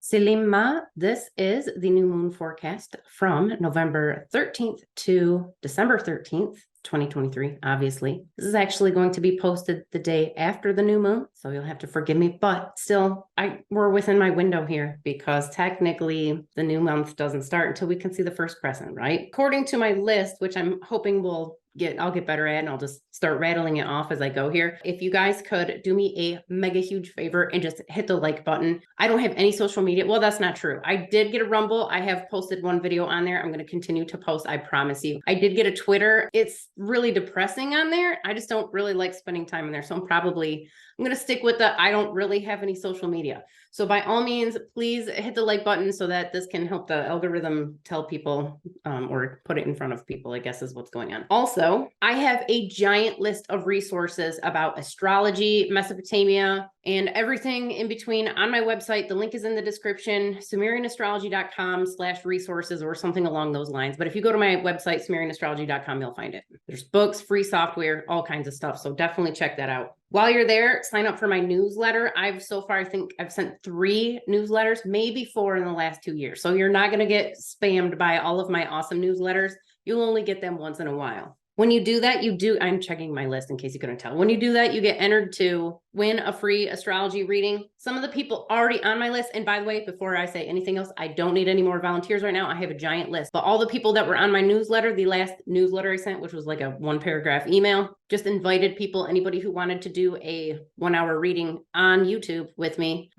Selima, this is the new moon forecast from November 13th to December 13th, 2023, obviously. This is actually going to be posted the day after the new moon, so you'll have to forgive me, but still, we're within my window here because technically the new month doesn't start until we can see the first crescent, right? According to my list, which I'm hoping I'll get better at, and I'll just start rattling it off as I go here. If you guys could do me a mega huge favor and just hit the like button. I don't have any social media. Well, that's not true. I did get a Rumble. I have posted one video on there. I'm going to continue to post. I promise you. I did get a Twitter. It's really depressing on there. I just don't really like spending time in there. So I'm going to stick with I don't really have any social media. So by all means, please hit the like button so that this can help the algorithm tell people or put it in front of people, I guess is what's going on. Also, I have a giant list of resources about astrology, Mesopotamia, and everything in between on my website. The link is in the description, SumerianAstrology.com/resources or something along those lines. But if you go to my website, SumerianAstrology.com, you'll find it. There's books, free software, all kinds of stuff. So definitely check that out. While you're there, sign up for my newsletter. So far, I think I've sent 3 newsletters, maybe 4 in the last 2 years. So you're not going to get spammed by all of my awesome newsletters. You'll only get them once in a while. When you do that, I'm checking my list in case you couldn't tell. When you do that, you get entered to win a free astrology reading. Some of the people already on my list, and by the way, before I say anything else, I don't need any more volunteers right now. I have a giant list, but all the people that were on my newsletter, the last newsletter I sent, which was like a 1-paragraph email, just invited people, anybody who wanted to do a 1-hour reading on YouTube with me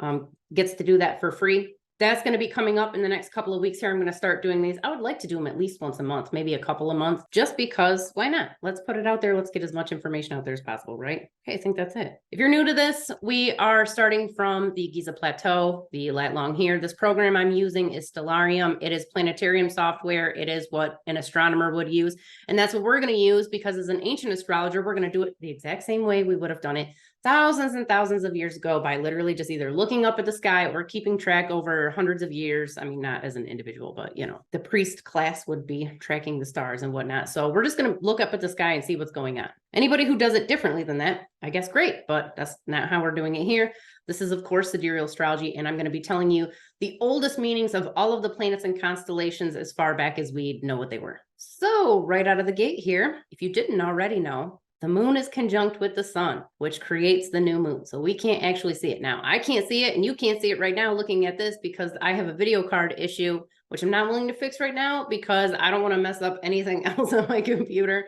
gets to do that for free. That's going to be coming up in the next couple of weeks here. I'm going to start doing these. I would like to do them at least once a month, maybe a couple of months, just because why not? Let's put it out there. Let's get as much information out there as possible, right? Okay, I think that's it. If you're new to this, we are starting from the Giza Plateau, the lat long here. This program I'm using is Stellarium. It is planetarium software. It is what an astronomer would use. And that's what we're going to use because as an ancient astrologer, we're going to do it the exact same way we would have done it thousands and thousands of years ago by literally just either looking up at the sky or keeping track over hundreds of years. I mean, not as an individual, but the priest class would be tracking the stars and whatnot. So we're just going to look up at the sky and see what's going on. Anybody who does it differently than that, I guess great, but that's not how we're doing it here. This is, of course, Sidereal Astrology, and I'm going to be telling you the oldest meanings of all of the planets and constellations as far back as we know what they were. So right out of the gate here, if you didn't already know, the moon is conjunct with the sun, which creates the new moon. So we can't actually see it now. I can't see it, and you can't see it right now looking at this because I have a video card issue, which I'm not willing to fix right now because I don't want to mess up anything else on my computer.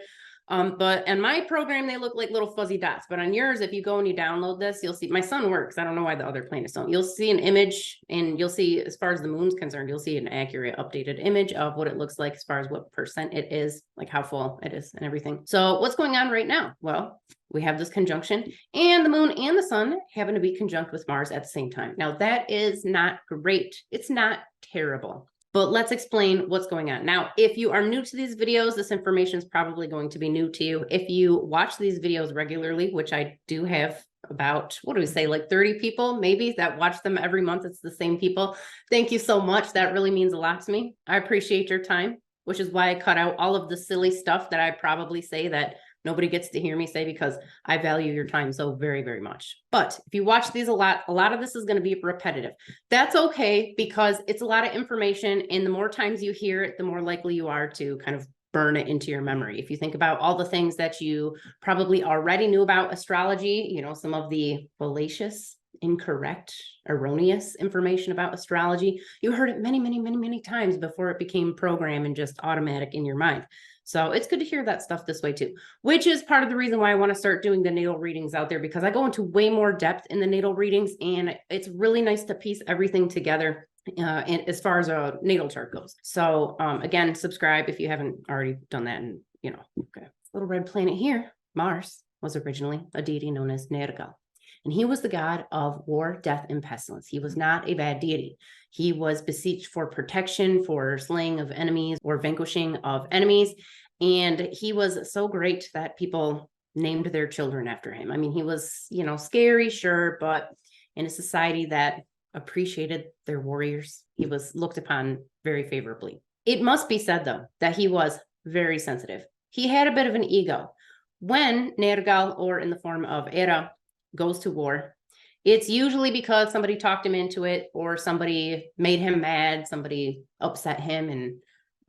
But in my program, they look like little fuzzy dots. But on yours, if you go and you download this, you'll see my sun works. I don't know why the other planets don't. You'll see an image, and you'll see, as far as the moon's concerned, you'll see an accurate, updated image of what it looks like as far as what percent it is, like how full it is and everything. So what's going on right now? Well, we have this conjunction, and the moon and the sun happen to be conjunct with Mars at the same time. Now, that is not great. It's not terrible. But let's explain what's going on. Now, if you are new to these videos, this information is probably going to be new to you. If you watch these videos regularly, which I do have about, what do we say, like 30 people maybe that watch them every month. It's the same people. Thank you so much. That really means a lot to me. I appreciate your time, which is why I cut out all of the silly stuff that I probably say that nobody gets to hear me say because I value your time so very, very much. But if you watch these a lot of this is going to be repetitive. That's okay because it's a lot of information, and the more times you hear it, the more likely you are to kind of burn it into your memory. If you think about all the things that you probably already knew about astrology, some of the fallacious, incorrect, erroneous information about astrology, you heard it many, many, many, many times before it became programmed and just automatic in your mind. So it's good to hear that stuff this way too, which is part of the reason why I want to start doing the natal readings out there, because I go into way more depth in the natal readings, and it's really nice to piece everything together and as far as a natal chart goes. So again, subscribe if you haven't already done that. And okay, little red planet here, Mars, was originally a deity known as Nergal. And he was the god of war, death, and pestilence. He was not a bad deity. He was beseeched for protection, for slaying of enemies or vanquishing of enemies. And he was so great that people named their children after him. I mean, he was, scary, sure, but in a society that appreciated their warriors, he was looked upon very favorably. It must be said, though, that he was very sensitive. He had a bit of an ego. When Nergal, or in the form of Era, goes to war, It's usually because somebody talked him into it, or somebody made him mad, somebody upset him, and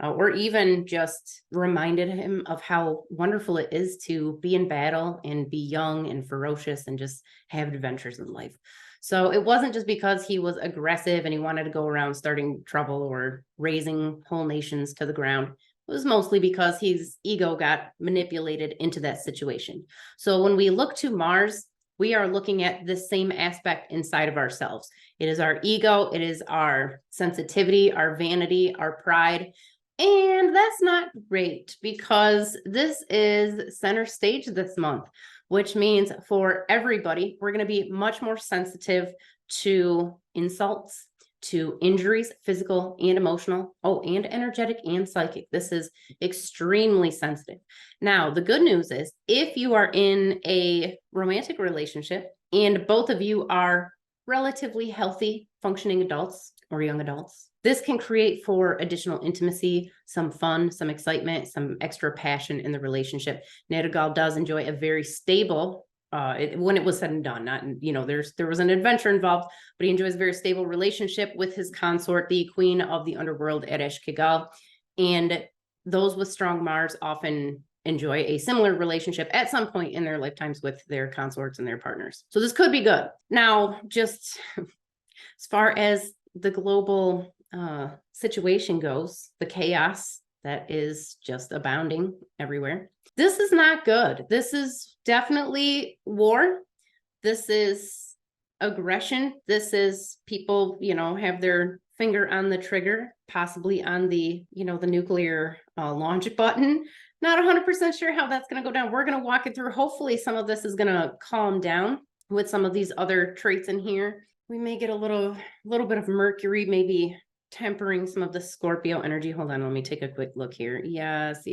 or even just reminded him of how wonderful it is to be in battle and be young and ferocious and just have adventures in life. So it wasn't just because he was aggressive and he wanted to go around starting trouble or raising whole nations to the ground. It was mostly because his ego got manipulated into that situation. So when we look to Mars, we are looking at the same aspect inside of ourselves. It is our ego, it is our sensitivity, our vanity, our pride. And that's not great because this is center stage this month, which means for everybody, we're going to be much more sensitive to insults, to injuries, physical and emotional, and energetic and psychic. This is extremely sensitive. Now, the good news is if you are in a romantic relationship and both of you are relatively healthy, functioning adults or young adults, this can create for additional intimacy, some fun, some excitement, some extra passion in the relationship. Nergal does enjoy a very stable, when it was said and done, not, there was an adventure involved, but he enjoys a very stable relationship with his consort, the queen of the underworld, Eresh Kigal. And those with strong Mars often enjoy a similar relationship at some point in their lifetimes with their consorts and their partners. So this could be good. Now, just as far as the global situation goes, the chaos that is just abounding everywhere, this is not good. This is definitely war. This is aggression. This is people, have their finger on the trigger, possibly on the, the nuclear launch button. Not 100% sure how that's going to go down. We're going to walk it through. Hopefully some of this is going to calm down with some of these other traits in here. We may get a little bit of Mercury, maybe tempering some of the Scorpio energy. Hold on, let me take a quick look here. Yes.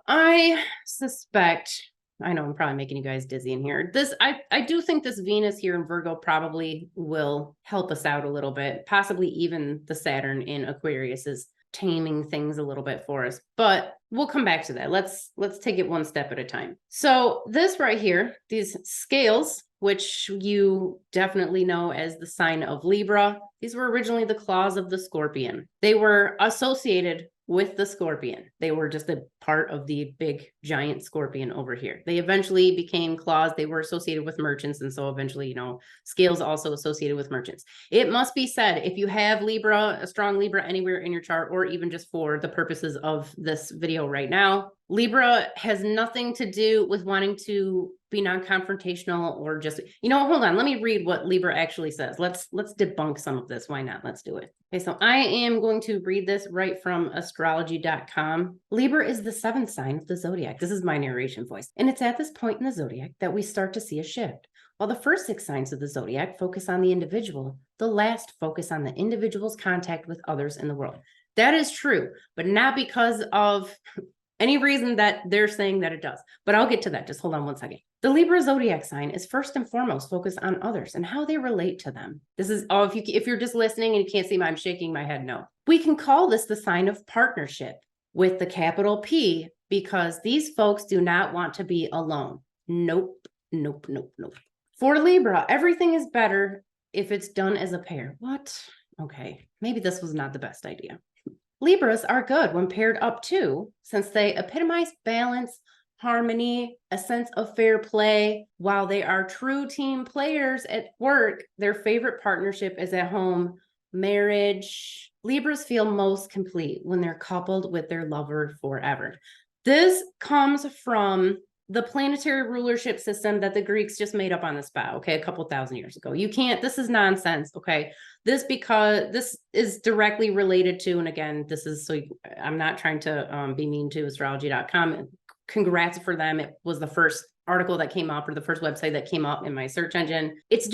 I suspect, I know I'm probably making you guys dizzy in here. I do think this Venus here in Virgo probably will help us out a little bit. Possibly even the Saturn in Aquarius is taming things a little bit for us, but we'll come back to that. Let's take it one step at a time. So this right here, these scales, which you definitely know as the sign of Libra, these were originally the claws of the scorpion. They were associated with the scorpion. They were just a part of the big giant scorpion over here. They eventually became claws. They were associated with merchants. And so eventually, scales also associated with merchants. It must be said, if you have Libra, a strong Libra anywhere in your chart, or even just for the purposes of this video right now, Libra has nothing to do with wanting to be non-confrontational or just, hold on, let me read what Libra actually says. Let's debunk some of this. Why not? Let's do it. Okay, so I am going to read this right from astrology.com. Libra is the seventh sign of the zodiac. This is my narration voice. And it's at this point in the zodiac that we start to see a shift. While the first 6 signs of the zodiac focus on the individual, the last focus on the individual's contact with others in the world. That is true, but not because of any reason that they're saying that it does. But I'll get to that. Just hold on one second. The Libra zodiac sign is first and foremost focused on others and how they relate to them. This is, if you're just listening and you can't see I'm shaking my head, no. We can call this the sign of partnership with the capital P, because these folks do not want to be alone. Nope. For Libra, everything is better if it's done as a pair. What? Okay, maybe this was not the best idea. Libras are good when paired up too, since they epitomize balance, harmony, a sense of fair play. While they are true team players at work, their favorite partnership is at home, marriage. Libras feel most complete when they're coupled with their lover forever. This comes from the planetary rulership system that the Greeks just made up on the spot, okay, a couple thousand years ago. You can't, this is nonsense, okay? This is directly related to, and again, this is, so I'm not trying to be mean to astrology.com. Congrats for them. It was the first article that came up, or the first website that came up in my search engine. It's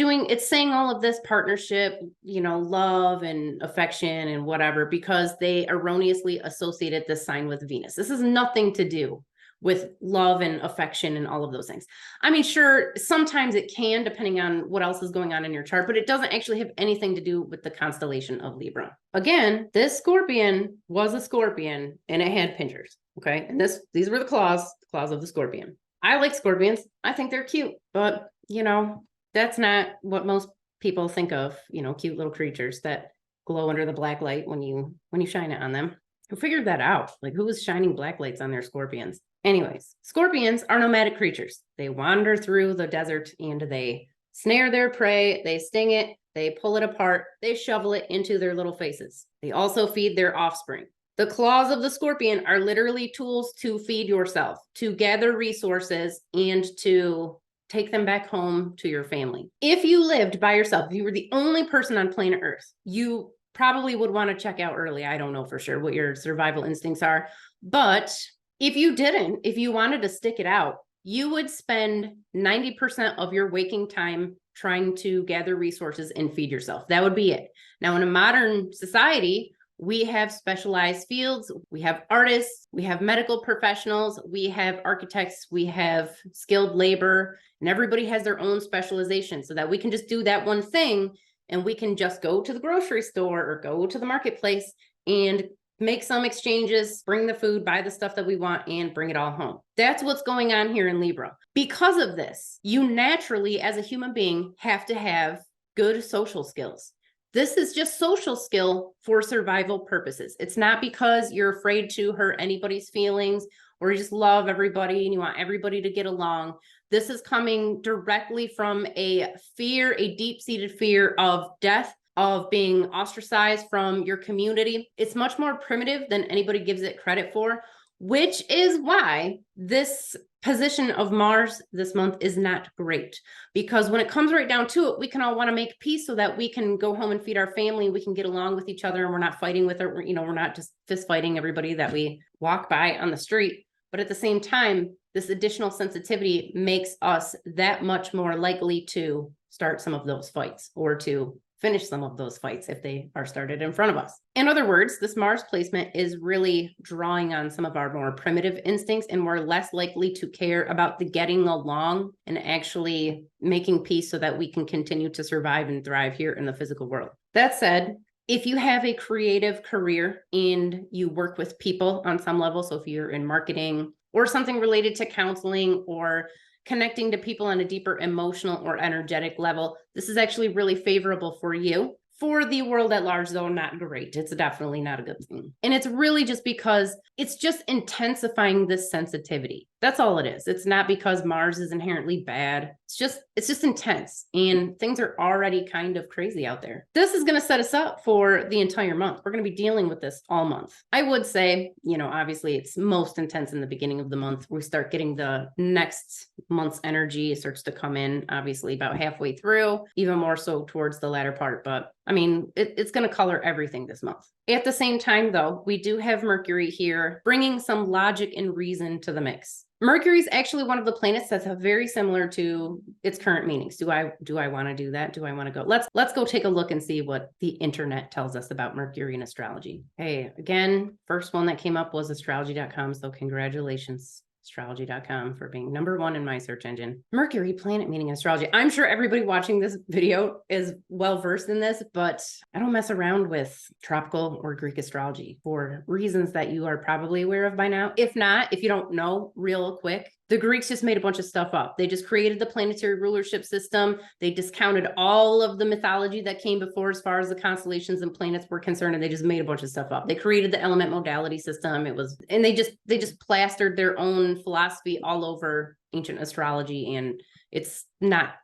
saying all of this partnership, love and affection and whatever, because they erroneously associated this sign with Venus. This has nothing to do with love and affection and all of those things. I mean, sure, sometimes it can, depending on what else is going on in your chart, but it doesn't actually have anything to do with the constellation of Libra. Again, this scorpion was a scorpion and it had pincers, okay? And these were the claws of the scorpion. I like scorpions. I think they're cute, but you know, that's not what most people think of, you know, cute little creatures that glow under the black light when you shine it on them. Who figured that out? Like, who was shining black lights on their scorpions? Anyways, scorpions are nomadic creatures. They wander through the desert and they snare their prey, they sting it, they pull it apart, they shovel it into their little faces. They also feed their offspring. The claws of the scorpion are literally tools to feed yourself, to gather resources, and to take them back home to your family. If you lived by yourself, if you were the only person on planet Earth, you probably would want to check out early. I don't know for sure what your survival instincts are, but if you didn't, if you wanted to stick it out, you would spend 90% of your waking time trying to gather resources and feed yourself. That would be it. Now, in a modern society, we have specialized fields, we have artists, we have medical professionals, we have architects, we have skilled labor, and everybody has their own specialization so that we can just do that one thing and we can just go to the grocery store or go to the marketplace and make some exchanges, bring the food, buy the stuff that we want, and bring it all home. That's what's going on here in Libra. Because of this, you naturally, as a human being, have to have good social skills. This is just social skill for survival purposes. It's not because you're afraid to hurt anybody's feelings or you just love everybody and you want everybody to get along. This is coming directly from a fear, a deep-seated fear of death, of being ostracized from your community. It's much more primitive than anybody gives it credit for, which is why this position of Mars this month is not great. Because when it comes right down to it, we can all want to make peace so that we can go home and feed our family, we can get along with each other, and we're not fighting with it, you know, we're not just fist fighting everybody that we walk by on the street. But at the same time, this additional sensitivity makes us that much more likely to start some of those fights or to finish some of those fights if they are started in front of us. In other words, this Mars placement is really drawing on some of our more primitive instincts, and we're less likely to care about the getting along and actually making peace so that we can continue to survive and thrive here in the physical world. That said, if you have a creative career and you work with people on some level, so if you're in marketing or something related to counseling or connecting to people on a deeper emotional or energetic level, this is actually really favorable for you. For the world at large, though, not great. It's definitely not a good thing. And it's really just because it's just intensifying this sensitivity. That's all it is. It's not because Mars is inherently bad. It's just intense, and things are already kind of crazy out there. This is going to set us up for the entire month. We're going to be dealing with this all month. I would say, you know, obviously it's most intense in the beginning of the month. We start getting the next month's energy starts to come in, obviously about halfway through, even more so towards the latter part. But I mean, it's going to color everything this month. At the same time, though, we do have Mercury here, bringing some logic and reason to the mix. Mercury is actually one of the planets that's very similar to its current meanings. Do I want to do that? Do I want to go? Let's go take a look and see what the internet tells us about Mercury and astrology. Hey, again, first one that came up was astrology.com. So congratulations, astrology.com, for being #1 in my search engine. Mercury, planet meaning astrology. I'm sure everybody watching this video is well versed in this, but I don't mess around with tropical or Greek astrology for reasons that you are probably aware of by now. If not, if you don't know, real quick, the Greeks just made a bunch of stuff up. They just created the planetary rulership system. They discounted all of the mythology that came before as far as the constellations and planets were concerned, and they just made a bunch of stuff up. They created the element-modality system. And they just plastered their own philosophy all over ancient astrology, and it's not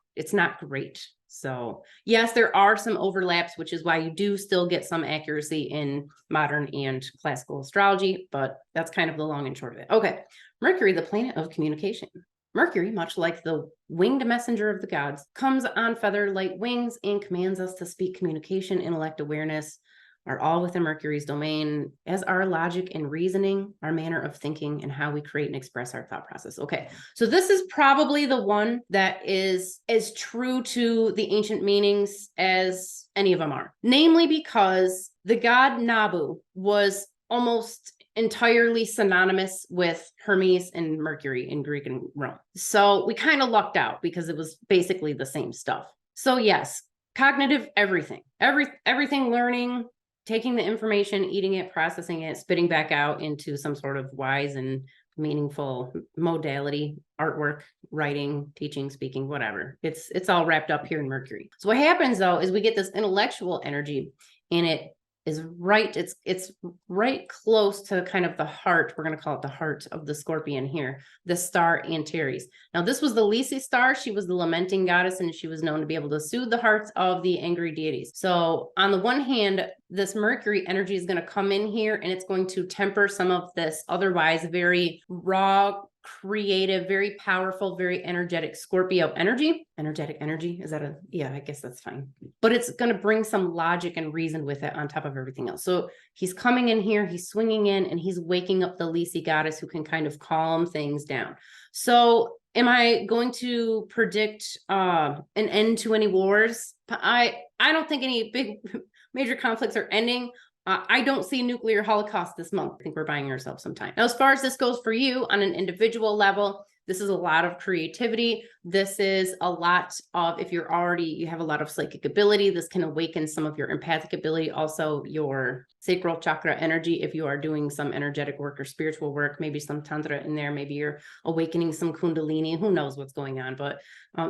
great. So yes, there are some overlaps, which is why you do still get some accuracy in modern and classical astrology, but that's kind of the long and short of it. Okay, Mercury, the planet of communication. Mercury, much like the winged messenger of the gods, comes on feather-light wings and commands us to speak. Communication, intellect, awareness are all within Mercury's domain, as our logic and reasoning, our manner of thinking, and how we create and express our thought process. Okay, so this is probably the one that is as true to the ancient meanings as any of them are. Namely because the god Nabu was almost entirely synonymous with Hermes and Mercury in Greek and Rome. So we kind of lucked out because it was basically the same stuff. So yes, cognitive everything learning, taking the information, eating it, processing it, spitting back out into some sort of wise and meaningful modality, artwork, writing, teaching, speaking, whatever. It's all wrapped up here in Mercury. So what happens though is we get this intellectual energy, and it's right close to kind of the heart. We're going to call it the heart of the Scorpion here, the star Antares. Now, this was the Lisi star. She was the lamenting goddess, and she was known to be able to soothe the hearts of the angry deities. So on the one hand, this Mercury energy is going to come in here, and it's going to temper some of this otherwise very raw, creative, very powerful, very energetic Scorpio energy. Energetic energy, is that yeah, I guess that's fine. But it's going to bring some logic and reason with it on top of everything else. So he's coming in here, he's swinging in, and he's waking up the Lisi goddess, who can kind of calm things down. So am I going to predict an end to any wars? I don't think any big major conflicts are ending. I don't see a nuclear holocaust this month. I think we're buying ourselves some time. Now, as far as this goes for you on an individual level, this is a lot of creativity. This is a lot of, if you have a lot of psychic ability, this can awaken some of your empathic ability, also your sacral chakra energy. If you are doing some energetic work or spiritual work, maybe some tantra in there, maybe you're awakening some kundalini, who knows what's going on, but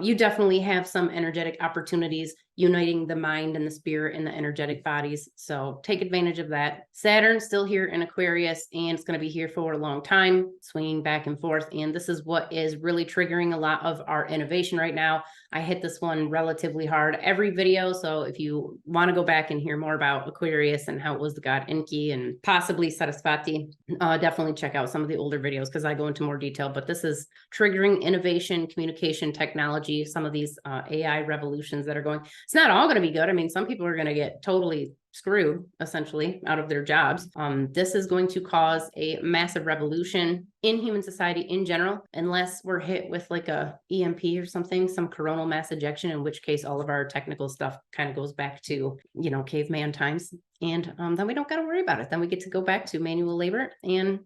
you definitely have some energetic opportunities uniting the mind and the spirit and the energetic bodies. So take advantage of that. Saturn still here in Aquarius, and it's going to be here for a long time, swinging back and forth. And this is what is really triggering a lot of our innovation right now. I hit this one relatively hard every video. So if you want to go back and hear more about Aquarius and how it was the god Enki and possibly Sarasvati, definitely check out some of the older videos, because I go into more detail. But this is triggering innovation, communication, technology, some of these AI revolutions that are going. It's not all going to be good. I mean, some people are going to get totally screwed essentially out of their jobs. This is going to cause a massive revolution in human society in general, unless we're hit with like a EMP or something, some coronal mass ejection, in which case all of our technical stuff kind of goes back to, caveman times. And then we don't got to worry about it. Then we get to go back to manual labor and,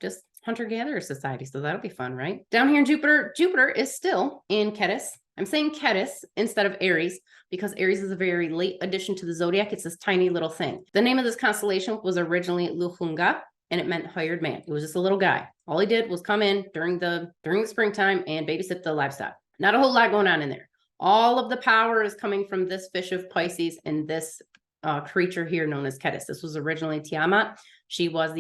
just hunter-gatherer society. So that'll be fun, right? Down here in Jupiter is still in Ketis. I'm saying Ketis instead of Aries, because Aries is a very late addition to the zodiac. It's this tiny little thing. The name of this constellation was originally Luhunga, and it meant hired man. It was just a little guy. All he did was come in during the springtime and babysit the livestock. Not a whole lot going on in there. All of the power is coming from this fish of Pisces and this creature here known as Ketis. This was originally Tiamat. She was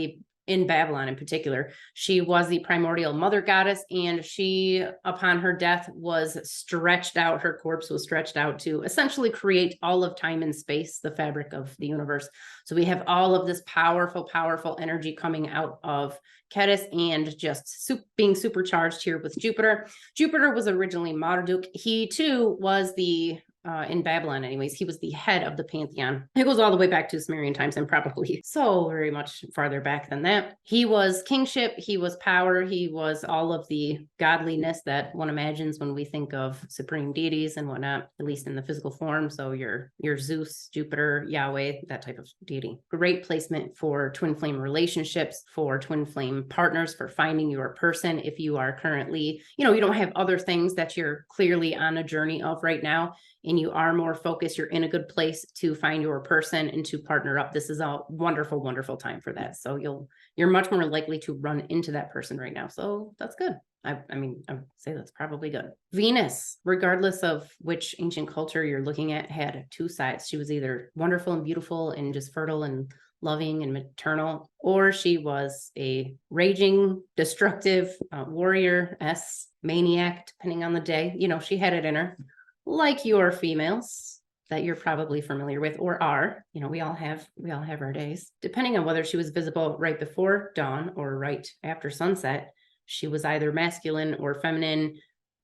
in Babylon in particular, she was the primordial mother goddess, and she, upon her death, was stretched out. Her corpse was stretched out to essentially create all of time and space, the fabric of the universe. So we have all of this powerful, powerful energy coming out of Ketis, and just being supercharged here with Jupiter. Jupiter was originally Marduk. He too was in Babylon anyways, he was the head of the pantheon. It goes all the way back to Sumerian times, and probably so very much farther back than that. He was kingship, he was power, he was all of the godliness that one imagines when we think of supreme deities and whatnot, at least in the physical form. So your Zeus, Jupiter, Yahweh, that type of deity. Great placement for twin flame relationships, for twin flame partners, for finding your person. If you are currently, you don't have other things that you're clearly on a journey of right now, and you are more focused, you're in a good place to find your person and to partner up. This is a wonderful, wonderful time for that. So you're much more likely to run into that person right now. So that's good. I would say that's probably good. Venus, regardless of which ancient culture you're looking at, had two sides. She was either wonderful and beautiful and just fertile and loving and maternal, or she was a raging, destructive warrior, maniac, depending on the day. She had it in her. Like your females that you're probably familiar with, or are, we all have our days. Depending on whether she was visible right before dawn or right after sunset, she was either masculine or feminine,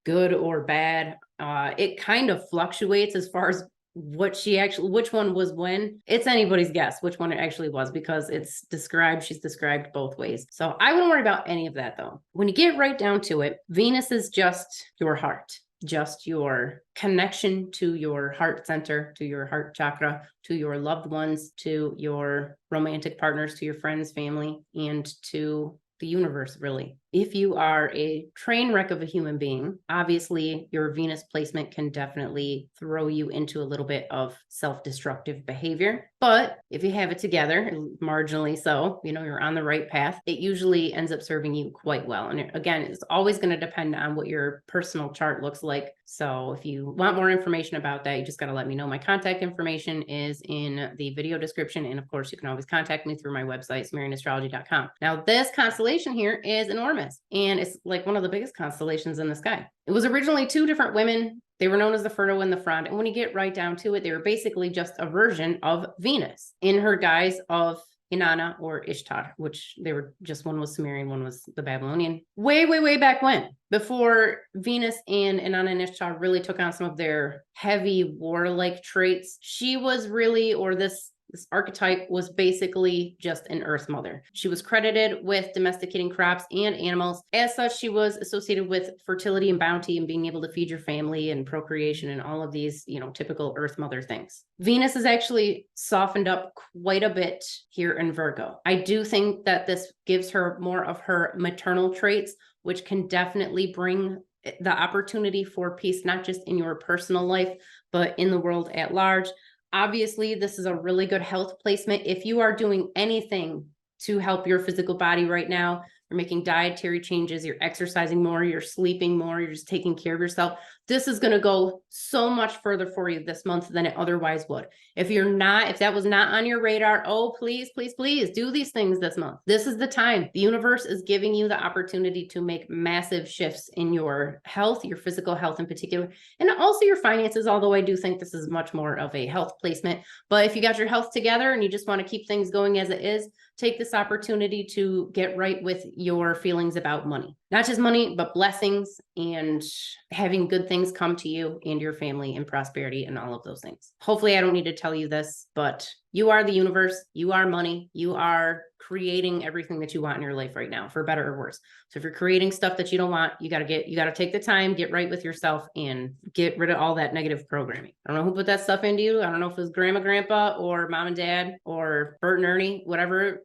good or bad. It kind of fluctuates as far as which one was when. It's anybody's guess which one it actually was, because she's described both ways. So I wouldn't worry about any of that though. When you get right down to it, Venus is just your heart. Just your connection to your heart center, to your heart chakra, to your loved ones, to your romantic partners, to your friends, family, and to the universe, really. If you are a train wreck of a human being, obviously your Venus placement can definitely throw you into a little bit of self-destructive behavior. But if you have it together, marginally so, you're on the right path, it usually ends up serving you quite well. And again, it's always going to depend on what your personal chart looks like. So if you want more information about that, you just got to let me know. My contact information is in the video description. And of course, you can always contact me through my website, SumerianAstrology.com. Now, this constellation here is enormous, and it's like one of the biggest constellations in the sky. It was originally two different women. They were known as the Fertile and the Front. And when you get right down to it, they were basically just a version of Venus in her guise of Inanna or Ishtar, which they were just, one was Sumerian, one was the Babylonian. Way, way, way back when, before Venus and Inanna and Ishtar really took on some of their heavy warlike traits, she was really, or this archetype was basically just an earth mother. She was credited with domesticating crops and animals. As such, she was associated with fertility and bounty and being able to feed your family and procreation and all of these, typical earth mother things. Venus is actually softened up quite a bit here in Virgo. I do think that this gives her more of her maternal traits, which can definitely bring the opportunity for peace, not just in your personal life, but in the world at large. Obviously, this is a really good health placement. If you are doing anything to help your physical body right now, you're making dietary changes, you're exercising more, you're sleeping more, you're just taking care of yourself, this is going to go so much further for you this month than it otherwise would. If that was not on your radar, oh, please, please, please do these things this month. This is the time. The universe is giving you the opportunity to make massive shifts in your health, your physical health in particular, and also your finances, although I do think this is much more of a health placement. But if you got your health together and you just want to keep things going as it is, take this opportunity to get right with your feelings about money. Not just money, but blessings and having good things come to you and your family and prosperity and all of those things. Hopefully I don't need to tell you this, but you are the universe, you are money, you are creating everything that you want in your life right now, for better or worse. So if you're creating stuff that you don't want, you got to take the time, get right with yourself and get rid of all that negative programming. I don't know who put that stuff into you. I don't know if it was grandma, grandpa, or mom and dad, or Bert and Ernie, whatever,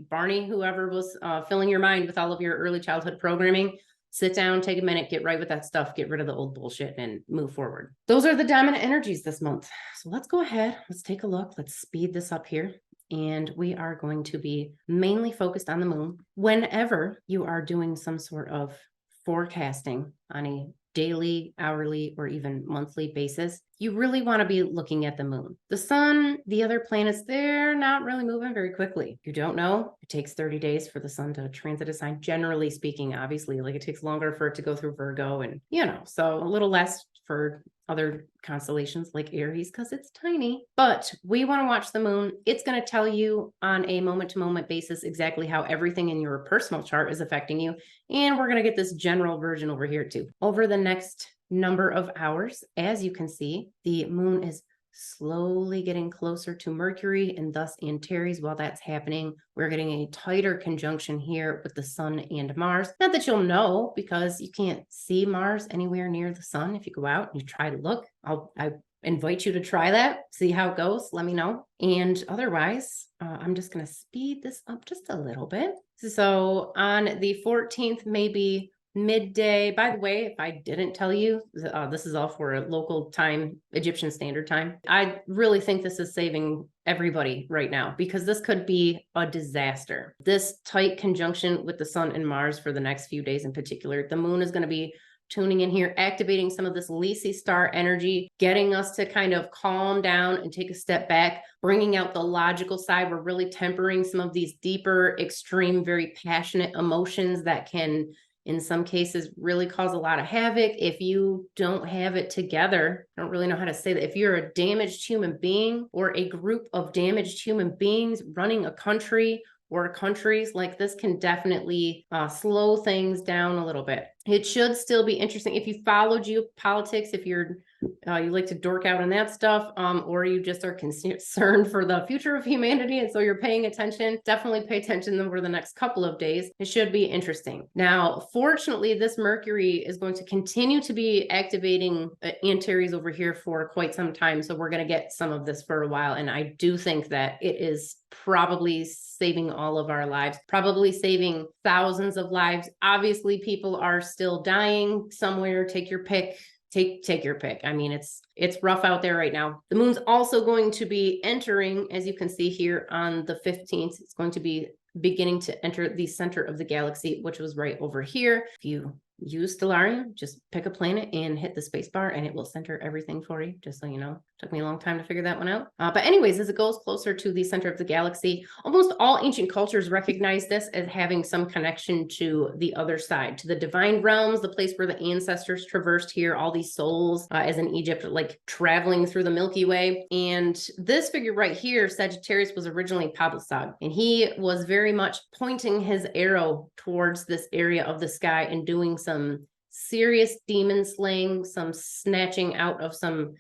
Barney, whoever was filling your mind with all of your early childhood programming. Sit down, take a minute, get right with that stuff, get rid of the old bullshit and move forward. Those are the dominant energies this month. So let's go ahead. Let's take a look. Let's speed this up here. And we are going to be mainly focused on the moon. Whenever you are doing some sort of forecasting on a daily, hourly, or even monthly basis, you really want to be looking at the moon. The sun, the other planets, they're not really moving very quickly. You don't know, it takes 30 days for the sun to transit a sign, generally speaking. Obviously, like it takes longer for it to go through Virgo, and so a little less for other constellations like Aries because it's tiny. But we want to watch the moon. It's going to tell you on a moment-to-moment basis exactly how everything in your personal chart is affecting you. And we're going to get this general version over here too. Over the next number of hours, as you can see, the moon is slowly getting closer to Mercury and thus Antares. While that's happening, we're getting a tighter conjunction here with the sun and Mars. Not that you'll know, because you can't see Mars anywhere near the sun. If you go out and you try to look, I invite you to try that, see how it goes, let me know. And otherwise, I'm just going to speed this up just a little bit. So on the 14th, maybe midday. By the way, if I didn't tell you, this is all for a local time, Egyptian Standard Time. I really think this is saving everybody right now, because this could be a disaster. This tight conjunction with the sun and Mars for the next few days in particular, the moon is going to be tuning in here, activating some of this Lisi star energy, getting us to kind of calm down and take a step back, bringing out the logical side. We're really tempering some of these deeper, extreme, very passionate emotions that can, in some cases, really cause a lot of havoc if you don't have it together. I don't really know how to say that. If you're a damaged human being or a group of damaged human beings running a country or countries, like this can definitely slow things down a little bit. It should still be interesting. If you follow geopolitics, if you're you like to dork out on that stuff, or you just are concerned for the future of humanity, and so you're paying attention, definitely pay attention over the next couple of days. It should be interesting. Now, fortunately, this Mercury is going to continue to be activating Antares over here for quite some time, so we're going to get some of this for a while, and I do think that it is probably saving all of our lives, probably saving thousands of lives. Obviously, people are still dying somewhere. Take your pick. Take your pick. I mean, it's rough out there right now. The moon's also going to be entering, as you can see here on the 15th, it's going to be beginning to enter the center of the galaxy, which was right over here. If you use Stellarium, just pick a planet and hit the space bar and it will center everything for you, just so you know. Took me a long time to figure that one out. But anyways, as it goes closer to the center of the galaxy, almost all ancient cultures recognize this as having some connection to the other side, to the divine realms, the place where the ancestors traversed here, all these souls, as in Egypt, like traveling through the Milky Way. And this figure right here, Sagittarius, was originally Pablo-Sag, and he was very much pointing his arrow towards this area of the sky and doing some serious demon slaying, some snatching out of some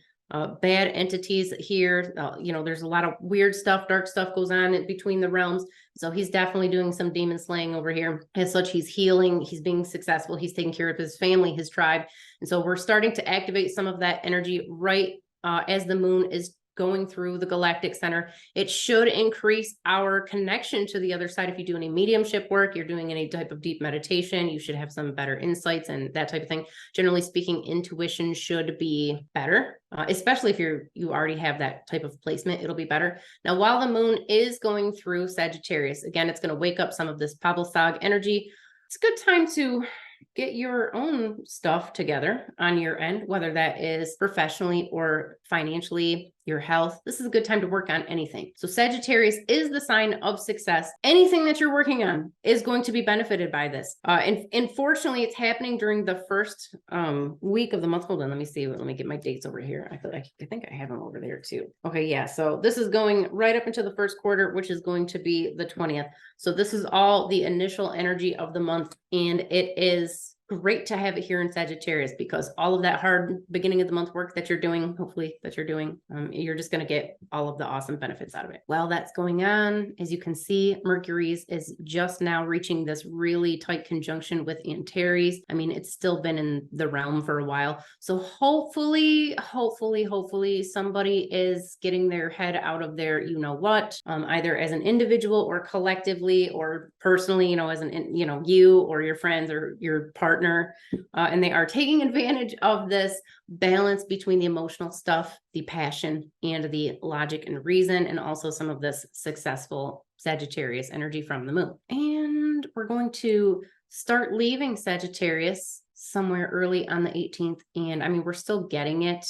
bad entities here. You know, there's a lot of weird stuff, dark stuff goes on in between the realms. So he's definitely doing some demon slaying over here. As such, he's healing, he's being successful, he's taking care of his family, his tribe. And so we're starting to activate some of that energy right as the moon is going through the galactic center. It should increase our connection to the other side. If you do any mediumship work, you're doing any type of deep meditation, you should have some better insights and that type of thing. Generally speaking, intuition should be better, especially if you already have that type of placement, it'll be better. Now, while the moon is going through Sagittarius, again, it's going to wake up some of this Pablo-Sag energy. It's a good time to get your own stuff together on your end, whether that is professionally or financially, your health. This is a good time to work on anything. So Sagittarius is the sign of success. Anything that you're working on is going to be benefited by this. And fortunately, it's happening during the first week of the month. Hold on, let me see. Let me get my dates over here. I think I have them over there too. Okay, yeah. So this is going right up into the first quarter, which is going to be the 20th. So this is all the initial energy of the month, and it is great to have it here in Sagittarius, because all of that hard beginning of the month work that you're doing, hopefully that you're doing, you're just going to get all of the awesome benefits out of it. While that's going on, as you can see, Mercury's is just now reaching this really tight conjunction with Antares. I mean, it's still been in the realm for a while. So hopefully somebody is getting their head out of their, you know what, either as an individual or collectively or personally, you know, as an, you know, you or your friends or your partner. And they are taking advantage of this balance between the emotional stuff, the passion, and the logic and reason, and also some of this successful Sagittarius energy from the moon. And we're going to start leaving Sagittarius somewhere early on the 18th. And I mean, we're still getting it.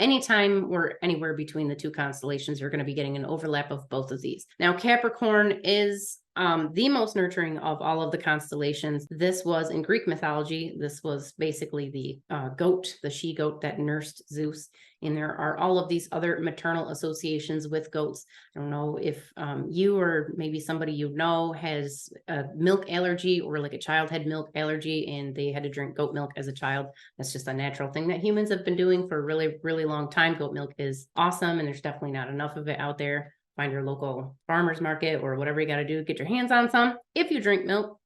Anytime we're anywhere between the two constellations, you're going to be getting an overlap of both of these. Now, Capricorn is the most nurturing of all of the constellations. This was in Greek mythology. This was basically the goat, the she-goat that nursed Zeus. And there are all of these other maternal associations with goats. I don't know if you or maybe somebody you know has a milk allergy, or like a child had milk allergy and they had to drink goat milk as a child. That's just a natural thing that humans have been doing for a really, really long time. Goat milk is awesome, and there's definitely not enough of it out there. Find your local farmer's market or whatever you got to do, get your hands on some. If you drink milk,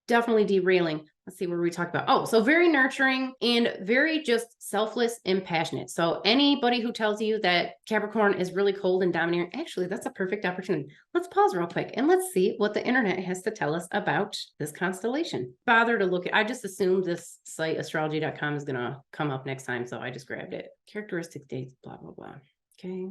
definitely derailing. Let's see where we talked about. Oh, so very nurturing and very just selfless and passionate. So anybody who tells you that Capricorn is really cold and domineering, actually, that's a perfect opportunity. Let's pause real quick and let's see what the internet has to tell us about this constellation. Bother to look at, I just assumed this site astrology.com is going to come up next time. So I just grabbed it. Characteristic dates, blah, blah, blah. Okay.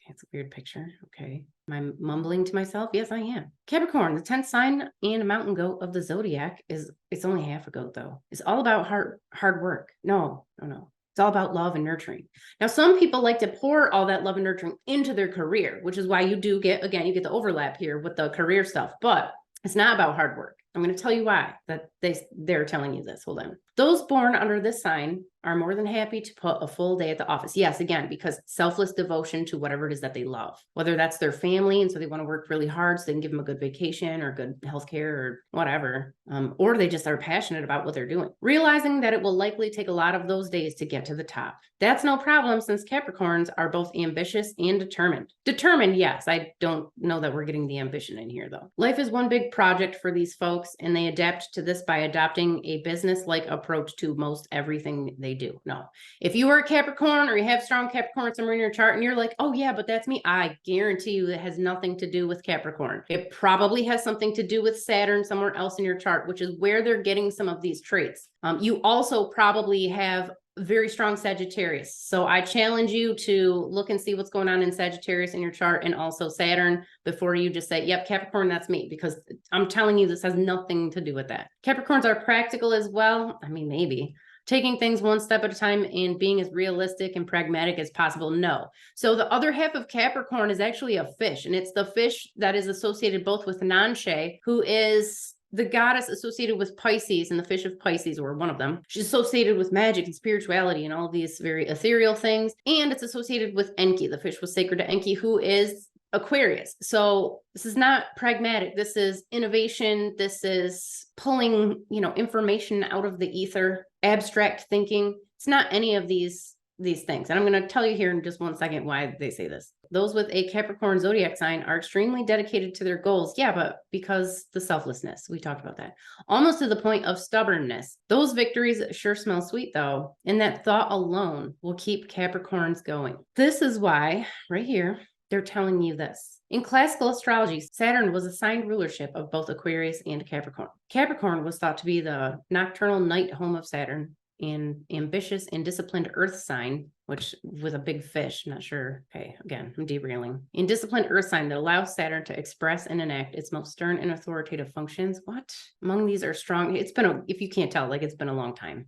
It's a weird picture. Okay. Am I mumbling to myself? Yes, I am. Capricorn, the 10th sign and mountain goat of the Zodiac it's only half a goat though. It's all about hard work. No. It's all about love and nurturing. Now, some people like to pour all that love and nurturing into their career, which is why you do get, again, you get the overlap here with the career stuff, but it's not about hard work. I'm going to tell you why that they're telling you this. Hold on. Those born under this sign are more than happy to put a full day at the office. Yes, again, because selfless devotion to whatever it is that they love, whether that's their family, and so they want to work really hard so they can give them a good vacation or good healthcare or whatever, or they just are passionate about what they're doing, realizing that it will likely take a lot of those days to get to the top. That's no problem, since Capricorns are both ambitious and determined. Determined, yes. I don't know that we're getting the ambition in here, though. Life is one big project for these folks, and they adapt to this by adopting a business-like approach to most everything they do. No. If you are a Capricorn or you have strong Capricorn somewhere in your chart and you're like, oh yeah, but that's me, I guarantee you it has nothing to do with Capricorn. It probably has something to do with Saturn somewhere else in your chart, which is where they're getting some of these traits. You also probably have very strong Sagittarius. So I challenge you to look and see what's going on in Sagittarius in your chart, and also Saturn, before you just say, yep, Capricorn, that's me, because I'm telling you, this has nothing to do with that. Capricorns are practical as well. I mean, maybe taking things one step at a time and being as realistic and pragmatic as possible. No. So the other half of Capricorn is actually a fish, and it's the fish that is associated both with Nanshe, who is the goddess associated with Pisces, and the fish of Pisces, or one of them. She's associated with magic and spirituality and all of these very ethereal things. And it's associated with Enki. The fish was sacred to Enki, who is Aquarius. So this is not pragmatic. This is innovation. This is pulling, information out of the ether, abstract thinking. It's not any of these things. And I'm going to tell you here in just one second why they say this. Those with a Capricorn zodiac sign are extremely dedicated to their goals. Yeah, but because the selflessness, we talked about that, almost to the point of stubbornness. Those victories sure smell sweet though. And that thought alone will keep Capricorns going. This is why right here, they're telling you this. In classical astrology, Saturn was assigned rulership of both Aquarius and Capricorn. Capricorn was thought to be the nocturnal night home of Saturn, an ambitious and disciplined earth sign, which with a big fish, I'm not sure. Okay, again, I'm derailing. In disciplined earth sign that allows Saturn to express and enact its most stern and authoritative functions. What? Among these are strong. It's been, if you can't tell, like it's been a long time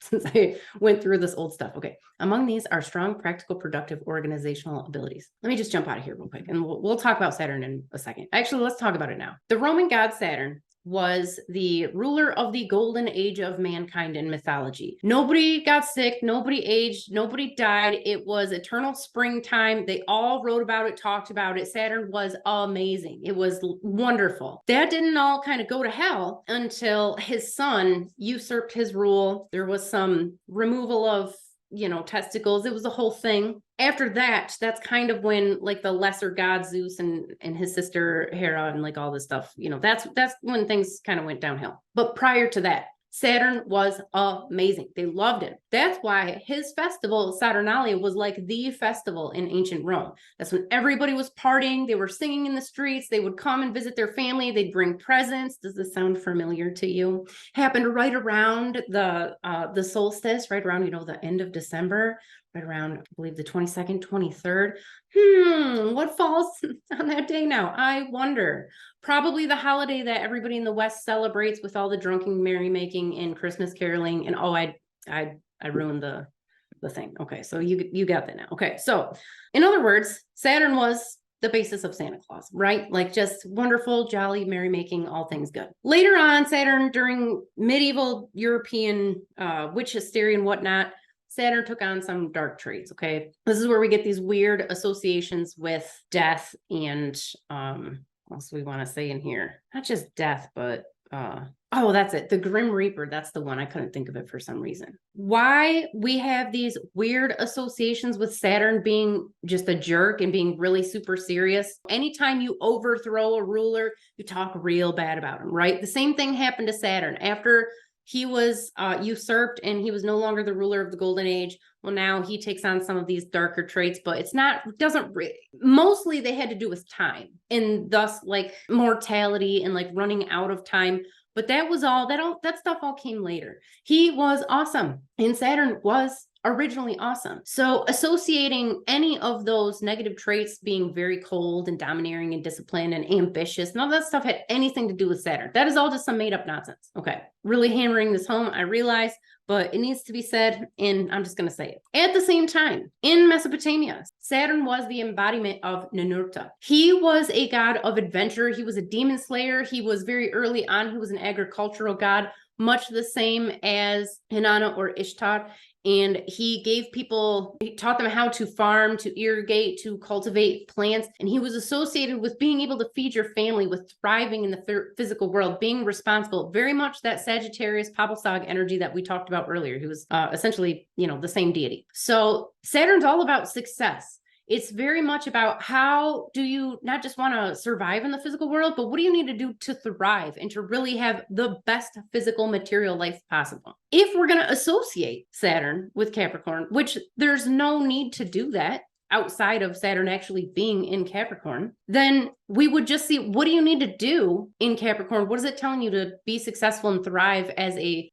since I went through this old stuff. Okay. Among these are strong, practical, productive organizational abilities. Let me just jump out of here real quick, and we'll talk about Saturn in a second. Actually, let's talk about it now. The Roman god Saturn was the ruler of the golden age of mankind in mythology. Nobody got sick, nobody aged, nobody died. It was eternal springtime. They all wrote about it, talked about it. Saturn was amazing. It was wonderful. That didn't all kind of go to hell until his son usurped his rule. There was some removal of testicles. It was a whole thing. After that, that's kind of when like the lesser god Zeus and his sister Hera and like all this stuff, that's when things kind of went downhill. But prior to that, Saturn was amazing. They loved it. That's why his festival, Saturnalia, was like the festival in ancient Rome. That's when everybody was partying. They were singing in the streets. They would come and visit their family. They'd bring presents. Does this sound familiar to you? Happened right around the solstice, right around, the end of December, right around, I believe, the 22nd, 23rd. What falls on that day now? I wonder. Probably the holiday that everybody in the West celebrates with all the drunken merrymaking and Christmas caroling. And I ruined the thing. Okay, so you got that now. Okay, so in other words, Saturn was the basis of Santa Claus, right? Like just wonderful, jolly, merrymaking, all things good. Later on, Saturn, during medieval European witch hysteria and whatnot, Saturn took on some dark traits, okay? This is where we get these weird associations with death and, what else do we want to say in here? Not just death, but, oh, that's it. The Grim Reaper, that's the one. I couldn't think of it for some reason. Why we have these weird associations with Saturn being just a jerk and being really super serious. Anytime you overthrow a ruler, you talk real bad about him, right? The same thing happened to Saturn. After he was usurped and he was no longer the ruler of the golden age. Well, now he takes on some of these darker traits, but mostly they had to do with time and thus like mortality and like running out of time. But that was all, that stuff all came later. He was awesome and Saturn was originally awesome. So associating any of those negative traits, being very cold and domineering and disciplined and ambitious, none of that stuff had anything to do with Saturn. That is all just some made up nonsense. Okay. Really hammering this home, I realize, but it needs to be said, and I'm just going to say it. At the same time, in Mesopotamia, Saturn was the embodiment of Ninurta. He was a god of adventure. He was a demon slayer. He was very early on, he was an agricultural god, much the same as Inanna or Ishtar. And he gave people, he taught them how to farm, to irrigate, to cultivate plants. And he was associated with being able to feed your family, with thriving in the physical world, being responsible, very much that Sagittarius Papalsog energy that we talked about earlier. He was essentially, the same deity. So Saturn's all about success. It's very much about how do you not just want to survive in the physical world, but what do you need to do to thrive and to really have the best physical material life possible? If we're going to associate Saturn with Capricorn, which there's no need to do that outside of Saturn actually being in Capricorn, then we would just see, what do you need to do in Capricorn? What is it telling you to be successful and thrive as a,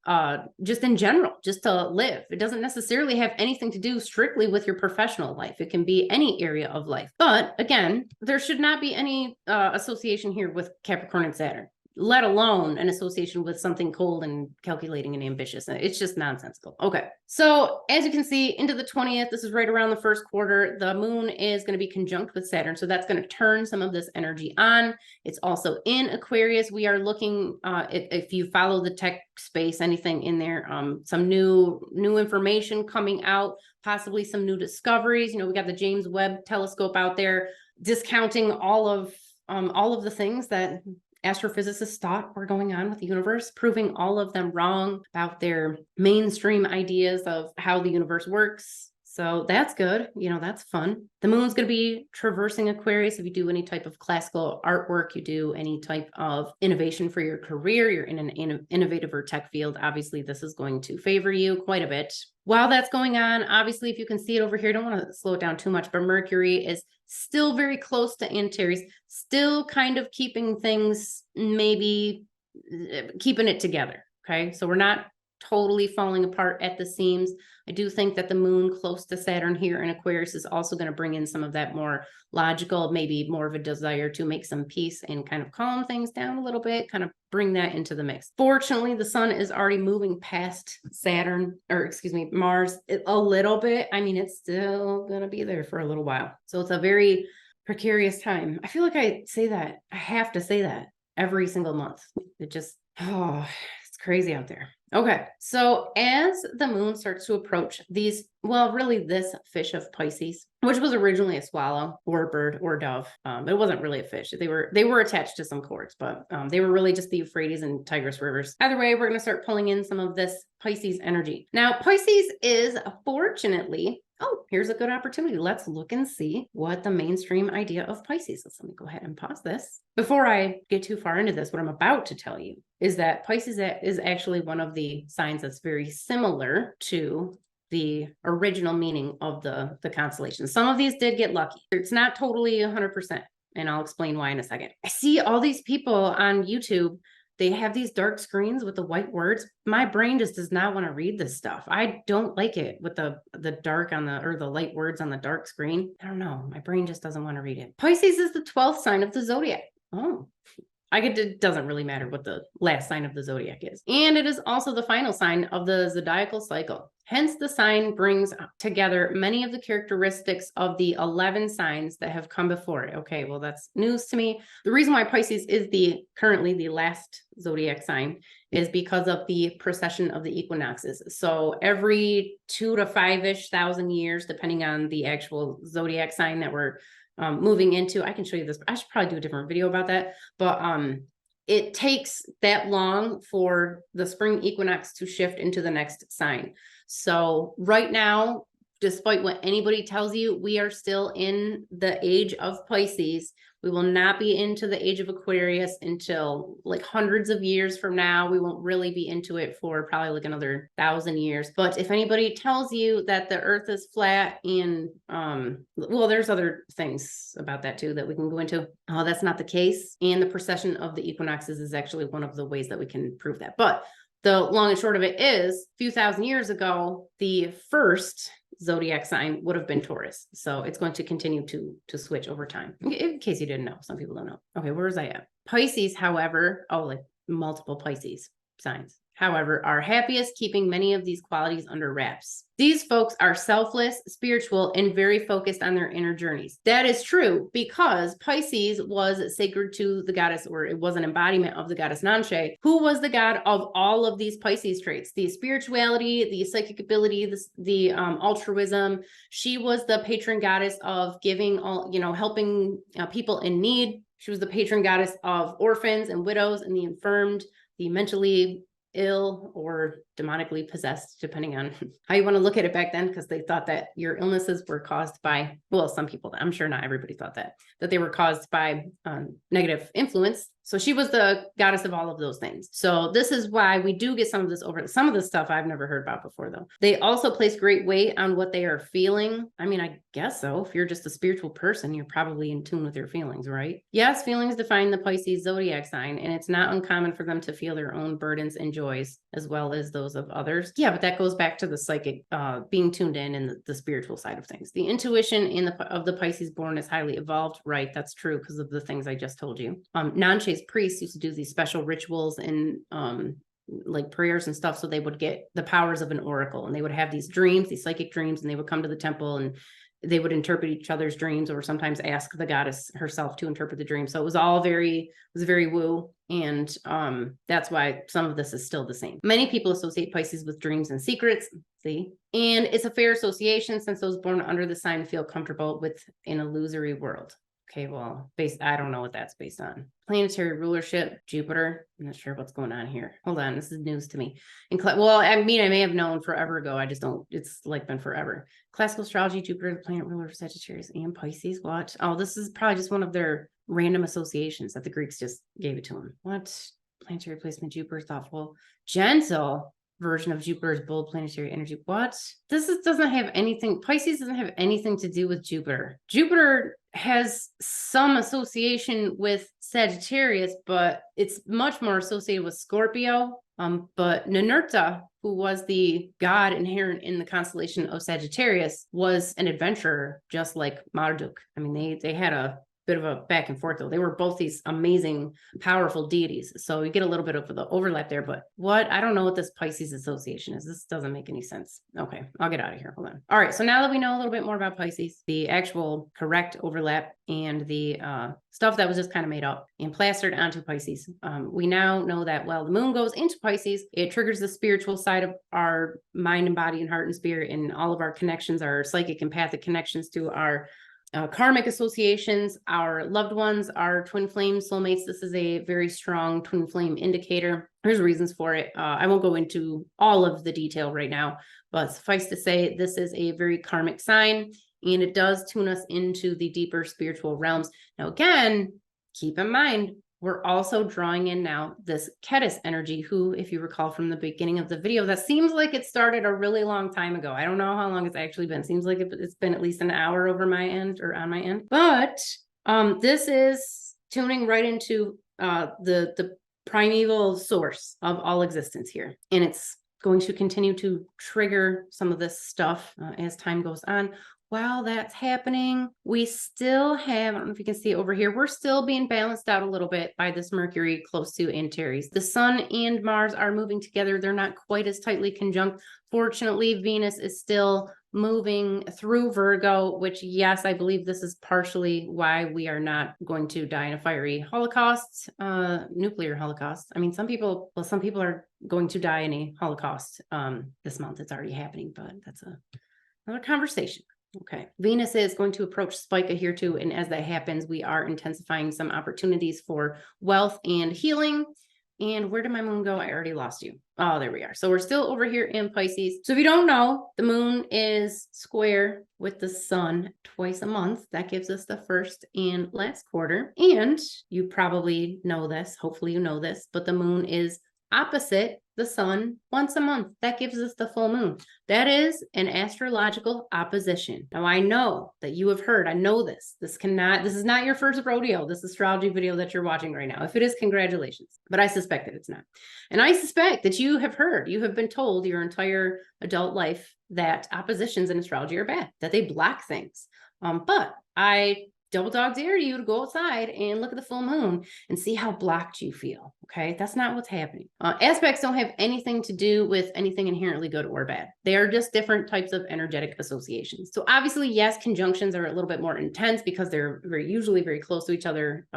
just in general, just to live? It doesn't necessarily have anything to do strictly with your professional life. It can be any area of life. But again, there should not be any association here with Capricorn and Saturn, let alone an association with something cold and calculating and ambitious. It's just nonsensical. Okay. So as you can see, into the 20th, this is right around the first quarter, the moon is going to be conjunct with Saturn. So that's going to turn some of this energy on. It's also in Aquarius. We are looking, if you follow the tech space, anything in there, some new information coming out, possibly some new discoveries. We got the James Webb telescope out there discounting all of the things that astrophysicists thought were going on with the universe, proving all of them wrong about their mainstream ideas of how the universe works. So that's good. That's fun. The moon's going to be traversing Aquarius. If you do any type of classical artwork, you do any type of innovation for your career, you're in an innovative or tech field, obviously this is going to favor you quite a bit. While that's going on, obviously, if you can see it over here, I don't want to slow it down too much, but Mercury is still very close to Antares, still kind of keeping things, maybe keeping it together. Okay. So we're not totally falling apart at the seams. I do think that the moon close to Saturn here in Aquarius is also going to bring in some of that more logical, maybe more of a desire to make some peace and kind of calm things down a little bit, kind of bring that into the mix. Fortunately, the sun is already moving past Mars a little bit. I mean, it's still going to be there for a little while. So it's a very precarious time. I feel like I have to say that every single month. It's crazy out there. Okay, so as the moon starts to approach this fish of Pisces, which was originally a swallow or a bird or a dove, it wasn't really a fish. They were attached to some cords, but they were really just the Euphrates and Tigris rivers. Either way, we're going to start pulling in some of this Pisces energy. Now, Pisces is fortunately, here's a good opportunity. Let's look and see what the mainstream idea of Pisces is. Let me go ahead and pause this. Before I get too far into this, what I'm about to tell you is that Pisces is actually one of the signs that's very similar to the original meaning of the constellations. Some of these did get lucky. It's not totally 100%, and I'll explain why in a second. I see all these people on YouTube, they have these dark screens with the white words. My brain just does not want to read this stuff. I don't like it with the dark or the light words on the dark screen. I don't know. My brain just doesn't want to read it. Pisces is the 12th sign of the Zodiac. It doesn't really matter what the last sign of the Zodiac is. And it is also the final sign of the zodiacal cycle. Hence, the sign brings together many of the characteristics of the 11 signs that have come before it. Okay, well, that's news to me. The reason why Pisces is currently the last zodiac sign is because of the precession of the equinoxes. So every 2,000 to 5,000 years, depending on the actual zodiac sign that we're moving into, I can show you this. I should probably do a different video about that, but it takes that long for the spring equinox to shift into the next sign. So right now, despite what anybody tells you, we are still in the age of Pisces. We will not be into the age of Aquarius until like hundreds of years from now. We won't really be into it for probably like another 1,000 years. But if anybody tells you that the earth is flat and, there's other things about that too that we can go into. That's not the case. And the precession of the equinoxes is actually one of the ways that we can prove that. But the long and short of it is, a few thousand years ago, the first zodiac sign would have been Taurus. So it's going to continue to switch over time. In case you didn't know, some people don't know. Okay, where was I at? Pisces, however, like multiple Pisces signs, however, are happiest keeping many of these qualities under wraps. These folks are selfless, spiritual, and very focused on their inner journeys. That is true because Pisces was sacred to the goddess, or it was an embodiment of the goddess Nanshe, who was the god of all of these Pisces traits, the spirituality, the psychic ability, the altruism. She was the patron goddess of giving, helping people in need. She was the patron goddess of orphans and widows and the infirmed, the mentally ill or demonically possessed, depending on how you want to look at it back then, because they thought that your illnesses were caused by, well, some people, I'm sure not everybody thought that they were caused by negative influence. So she was the goddess of all of those things. So this is why we do get some of this over. Some of the stuff I've never heard about before, though. They also place great weight on what they are feeling. I mean, I guess so. If you're just a spiritual person, you're probably in tune with your feelings, right? Yes, feelings define the Pisces zodiac sign, and it's not uncommon for them to feel their own burdens and joys, as well as those of others. Yeah, but that goes back to the psychic, being tuned in and the spiritual side of things. The intuition of the Pisces born is highly evolved, right? That's true because of the things I just told you. Nanshe's priests used to do these special rituals and like prayers and stuff, so they would get the powers of an oracle, and they would have these dreams, these psychic dreams, and they would come to the temple and they would interpret each other's dreams, or sometimes ask the goddess herself to interpret the dream. So it was all very woo. And that's why some of this is still the same. Many people associate Pisces with dreams and secrets. See, and it's a fair association since those born under the sign feel comfortable with an illusory world. Okay, well, I don't know what that's based on. Planetary rulership, Jupiter. I'm not sure what's going on here. Hold on, this is news to me. I may have known forever ago. I just don't, it's like been forever. Classical astrology, Jupiter, the planet ruler of Sagittarius and Pisces. What? Oh, this is probably just one of their random associations that the Greeks just gave it to them. What? Planetary placement, Jupiter, thoughtful, gentle version of Jupiter's bold planetary energy. What? Doesn't have anything. Pisces doesn't have anything to do with Jupiter. Jupiter has some association with Sagittarius, but it's much more associated with Scorpio. But Ninurta, who was the god inherent in the constellation of Sagittarius, was an adventurer, just like Marduk. I mean, they had a bit of a back and forth, though. They were both these amazing, powerful deities. So you get a little bit of the overlap there, but I don't know what this Pisces association is. This doesn't make any sense. Okay, I'll get out of here. Hold on. All right, so now that we know a little bit more about Pisces, the actual correct overlap and the stuff that was just kind of made up and plastered onto Pisces, we now know that, well, the moon goes into Pisces, it triggers the spiritual side of our mind and body and heart and spirit, and all of our connections, our psychic empathic connections to our karmic associations, our loved ones, our twin flame soulmates. This is a very strong twin flame indicator. There's reasons for it. I won't go into all of the detail right now, but suffice to say, this is a very karmic sign, and it does tune us into the deeper spiritual realms. Now, again, keep in mind, we're also drawing in now this Ketis energy, who, if you recall from the beginning of the video, that seems like it started a really long time ago. I don't know how long it's actually been. Seems like it's been at least an hour over my end or on my end. But this is tuning right into the primeval source of all existence here. And it's going to continue to trigger some of this stuff as time goes on. While that's happening, we still have, I don't know if you can see it over here, we're still being balanced out a little bit by this Mercury close to Antares. The Sun and Mars are moving together. They're not quite as tightly conjunct. Fortunately, Venus is still moving through Virgo, which, yes, I believe this is partially why we are not going to die in a fiery holocaust, nuclear holocaust. I mean, some people are going to die in a holocaust this month. It's already happening, but that's another conversation. Okay, Venus is going to approach Spica here too, and as that happens, we are intensifying some opportunities for wealth and healing. And where did my moon go? I already lost you. Oh, there we are. So we're still over here in Pisces. So if you don't know, the moon is square with the sun twice a month. That gives us the first and last quarter. And you probably know this, hopefully you know this, but the moon is opposite the sun once a month. That gives us the full moon. That is an astrological opposition. Now, I know that you have heard, I know this. This is not your first rodeo, this astrology video that you're watching right now. If it is, congratulations. But I suspect that it's not. And I suspect that you have heard, you have been told your entire adult life that oppositions in astrology are bad, that they block things. But I double dog dare you to go outside and look at the full moon and see how blocked you feel. Okay, that's not what's happening. Aspects don't have anything to do with anything inherently good or bad. They are just different types of energetic associations. So obviously, yes, conjunctions are a little bit more intense because they're usually very close to each other.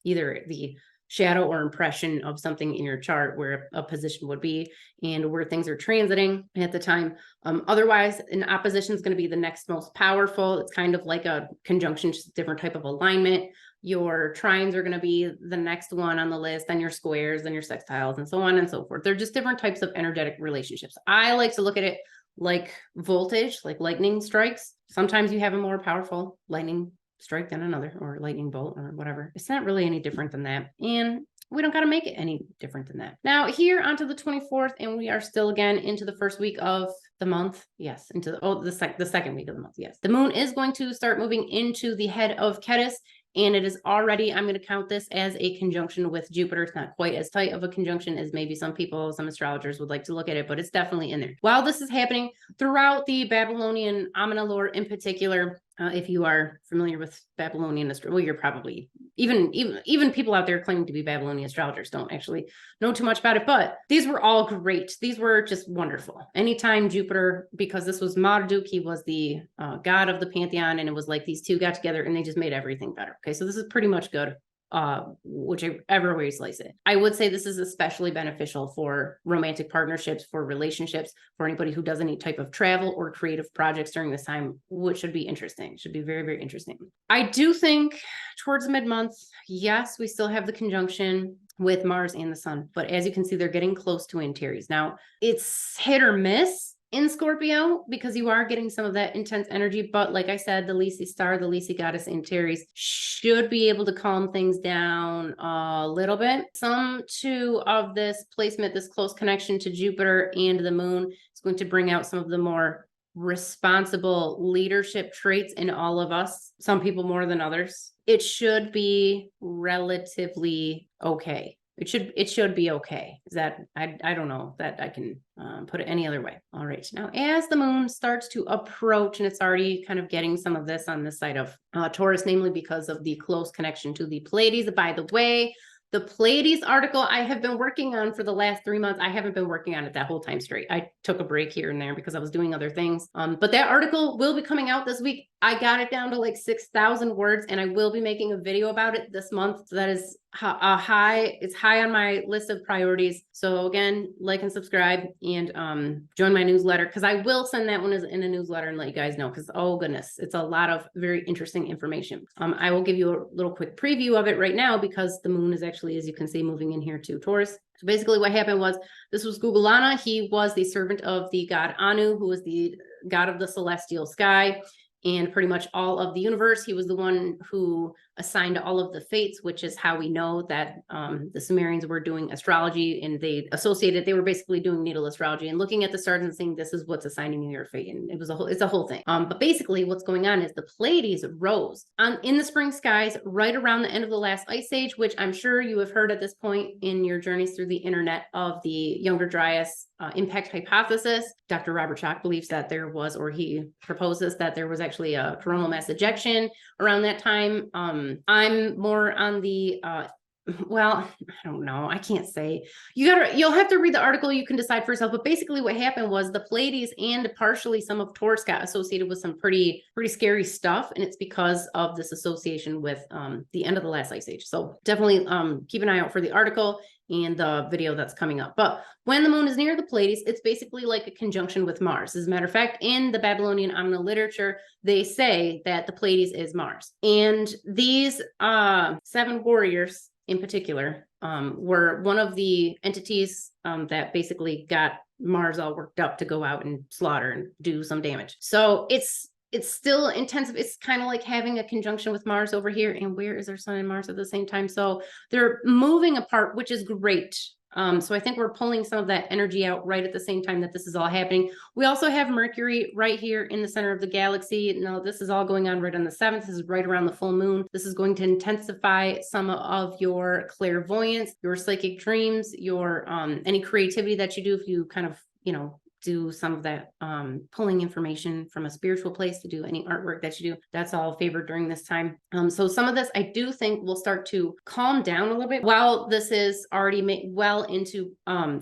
Either the shadow or impression of something in your chart where a position would be and where things are transiting at the time. Otherwise, an opposition is going to be the next most powerful. It's kind of like a conjunction, just a different type of alignment. Your trines are going to be the next one on the list, then your squares, then your sextiles, and so on and so forth. They're just different types of energetic relationships. I like to look at it like voltage, like lightning strikes. Sometimes you have a more powerful lightning strike than another, or lightning bolt, or whatever. It's not really any different than that. And we don't got to make it any different than that. Now, here onto the 24th, and we are still again into the first week of the month. Yes, into the second week of the month. Yes, the moon is going to start moving into the head of Ketis. And it is already, I'm going to count this as a conjunction with Jupiter. It's not quite as tight of a conjunction as maybe some astrologers would like to look at it, but it's definitely in there. While this is happening throughout the Babylonian Amina lore in particular, if you are familiar with Babylonian astrology, well, you're probably, even people out there claiming to be Babylonian astrologers don't actually know too much about it, but these were all great. These were just wonderful. Anytime Jupiter, because this was Marduk, he was the god of the pantheon, and it was like these two got together and they just made everything better. Okay, so this is pretty much good. Whichever way you slice it. I would say this is especially beneficial for romantic partnerships, for relationships, for anybody who does any type of travel or creative projects during this time, which should be interesting. It should be very, very interesting. I do think towards mid-month, yes, we still have the conjunction with Mars and the Sun, but as you can see, they're getting close to Aries. Now, it's hit or miss in Scorpio because you are getting some of that intense energy, but like I said, the Lisi star, the Lisi goddess in Aries should be able to calm things down a little bit. Some too of this placement, this close connection to Jupiter and the moon is going to bring out some of the more responsible leadership traits in all of us, some people more than others. It should be relatively okay. It should be okay. Is that, I don't know that I can put it any other way. All right. Now, as the moon starts to approach, and it's already kind of getting some of this on this side of Taurus, namely because of the close connection to the Pleiades. By the way, the Pleiades article I have been working on for the last 3 months. I haven't been working on it that whole time straight. I took a break here and there because I was doing other things. But that article will be coming out this week. I got it down to like 6,000 words, and I will be making a video about it this month. So that is it's high on my list of priorities. So again, like and subscribe, and join my newsletter, because I will send that one in a newsletter and let you guys know, because oh goodness, it's a lot of very interesting information. I will give you a little quick preview of it right now, because the moon is actually, as you can see, moving in here to Taurus. So basically what happened was, this was Gugulana. He was the servant of the god Anu, who was the god of the celestial sky and pretty much all of the universe. He was the one who assigned all of the fates, which is how we know that the Sumerians were doing astrology, and they were basically doing natal astrology and looking at the stars and saying, this is what's assigning you your fate. And it's a whole thing. But basically what's going on is the Pleiades rose in the spring skies right around the end of the last ice age, which I'm sure you have heard at this point in your journeys through the internet of the Younger Dryas impact hypothesis. Dr. Robert Schoch believes that there was, or he proposes that there was actually a coronal mass ejection around that time. I'm more on the well, I don't know. I can't say. You'll have to read the article. You can decide for yourself. But basically what happened was the Pleiades and partially some of Taurus got associated with some pretty scary stuff. And it's because of this association with the end of the last ice age. So definitely keep an eye out for the article and the video that's coming up. But when the moon is near the Pleiades, it's basically like a conjunction with Mars. As a matter of fact, in the Babylonian Amina literature, they say that the Pleiades is Mars. And these 7 warriors in particular were one of the entities that basically got Mars all worked up to go out and slaughter and do some damage. So it's still intensive. It's kind of like having a conjunction with Mars over here. And where is our Sun and Mars at the same time? So they're moving apart, which is great. So I think we're pulling some of that energy out right at the same time that this is all happening. We also have Mercury right here in the center of the galaxy. Now, this is all going on right on the 7th. This is right around the full moon. This is going to intensify some of your clairvoyance, your psychic dreams, your any creativity that you do if you kind of, do some of that pulling information from a spiritual place to do any artwork that you do. That's all favored during this time. So some of this I do think will start to calm down a little bit while this is already well into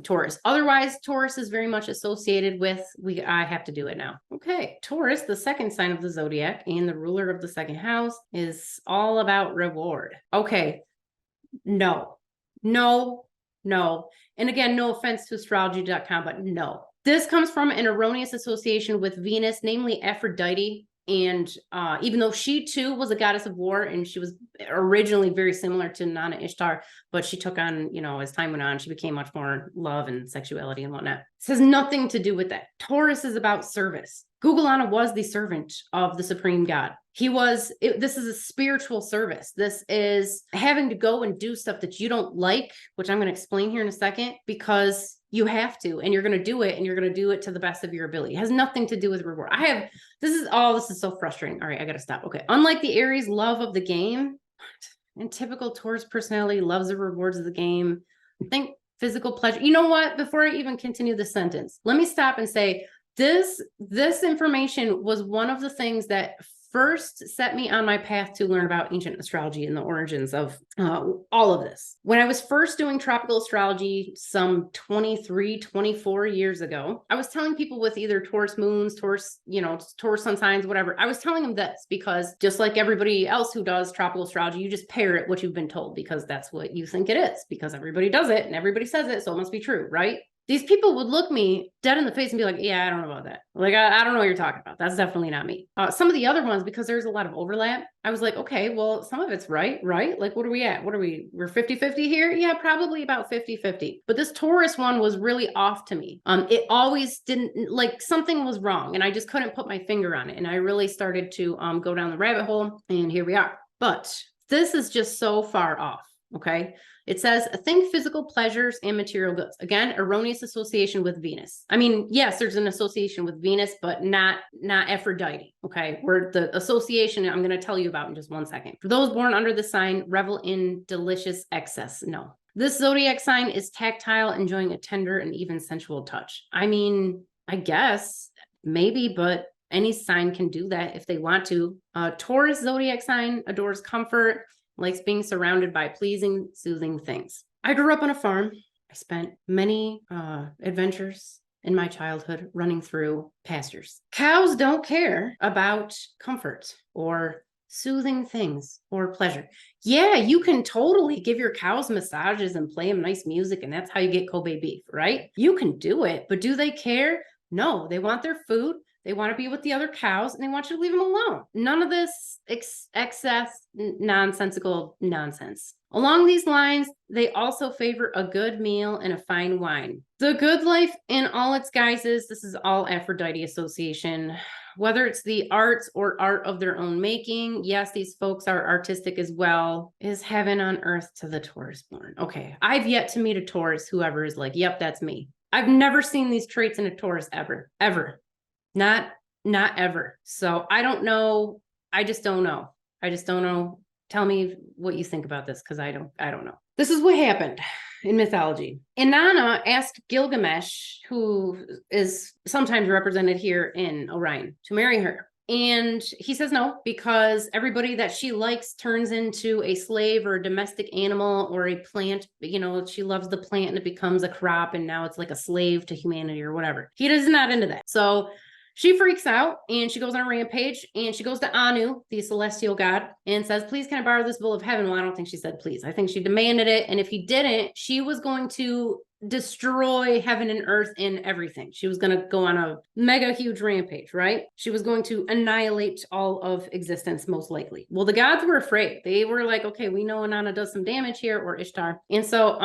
Taurus. Otherwise, Taurus is very much associated with I have to do it now. Okay, Taurus, the second sign of the zodiac and the ruler of the second house, is all about reward. Okay, no. And again, no offense to astrology.com, but no. This comes from an erroneous association with Venus, namely Aphrodite. And even though she too was a goddess of war, and she was originally very similar to Nana Ishtar, but she took on, as time went on, she became much more love and sexuality and whatnot. This has nothing to do with that. Taurus is about service. Gugalana was the servant of the supreme god. This is a spiritual service. This is having to go and do stuff that you don't like, which I'm going to explain here in a second, because you have to, and you're going to do it, and you're going to do it to the best of your ability. It has nothing to do with reward. This is so frustrating. All right, I got to stop. Okay. Unlike the Aries love of the game, and typical Taurus personality loves the rewards of the game. Think physical pleasure. You know what? Before I even continue the sentence, let me stop and say this information was one of the things that first set me on my path to learn about ancient astrology and the origins of all of this. When I was first doing tropical astrology some 23, 24 years ago, I was telling people with either Taurus moons, Taurus sun signs, whatever. I was telling them this because just like everybody else who does tropical astrology, you just parrot what you've been told because that's what you think it is, because everybody does it and everybody says it, so it must be true, right? These people would look me dead in the face and be like, yeah, I don't know about that. Like, I don't know what you're talking about. That's definitely not me. Some of the other ones, because there's a lot of overlap, I was like, okay, well, some of it's right? Like, what are we at? We're 50-50 here? Yeah, probably about 50-50. But this Taurus one was really off to me. It always didn't, like, something was wrong and I just couldn't put my finger on it. And I really started to go down the rabbit hole, and here we are. But this is just so far off. Okay. It says, think physical pleasures and material goods. Again, erroneous association with Venus. I mean, yes, there's an association with Venus, but not Aphrodite. Okay. Where the association I'm going to tell you about in just one second. For those born under the sign, revel in delicious excess. No. This zodiac sign is tactile, enjoying a tender and even sensual touch. I mean, I guess maybe, but any sign can do that if they want to. Taurus zodiac sign adores comfort, likes being surrounded by pleasing, soothing things. I grew up on a farm. I spent many adventures in my childhood running through pastures. Cows don't care about comfort or soothing things or pleasure. Yeah, you can totally give your cows massages and play them nice music, and that's how you get Kobe beef, right? You can do it, but do they care? No, they want their food. They want to be with the other cows, and they want you to leave them alone. None of this excess, nonsensical nonsense. Along these lines, they also favor a good meal and a fine wine. The good life in all its guises, this is all Aphrodite association. Whether it's the arts or art of their own making, yes, these folks are artistic as well, is heaven on earth to the Taurus born. Okay, I've yet to meet a Taurus, whoever is like, yep, that's me. I've never seen these traits in a Taurus ever. Not ever. So I don't know. I just don't know. Tell me what you think about this, because I don't know. This is what happened in mythology. Inanna asked Gilgamesh, who is sometimes represented here in Orion, to marry her. And he says no, because everybody that she likes turns into a slave or a domestic animal or a plant. She loves the plant and it becomes a crop, and now it's like a slave to humanity or whatever. He is not into that. So she freaks out and she goes on a rampage, and she goes to Anu, the celestial god, and says, please, can I borrow this bowl of heaven? Well, I don't think she said please. I think she demanded it. And if he didn't, she was going to destroy heaven and earth and everything. She was going to go on a mega huge rampage, right? She was going to annihilate all of existence, most likely. Well, the gods were afraid. They were like, okay, we know Inanna does some damage here, or Ishtar. And so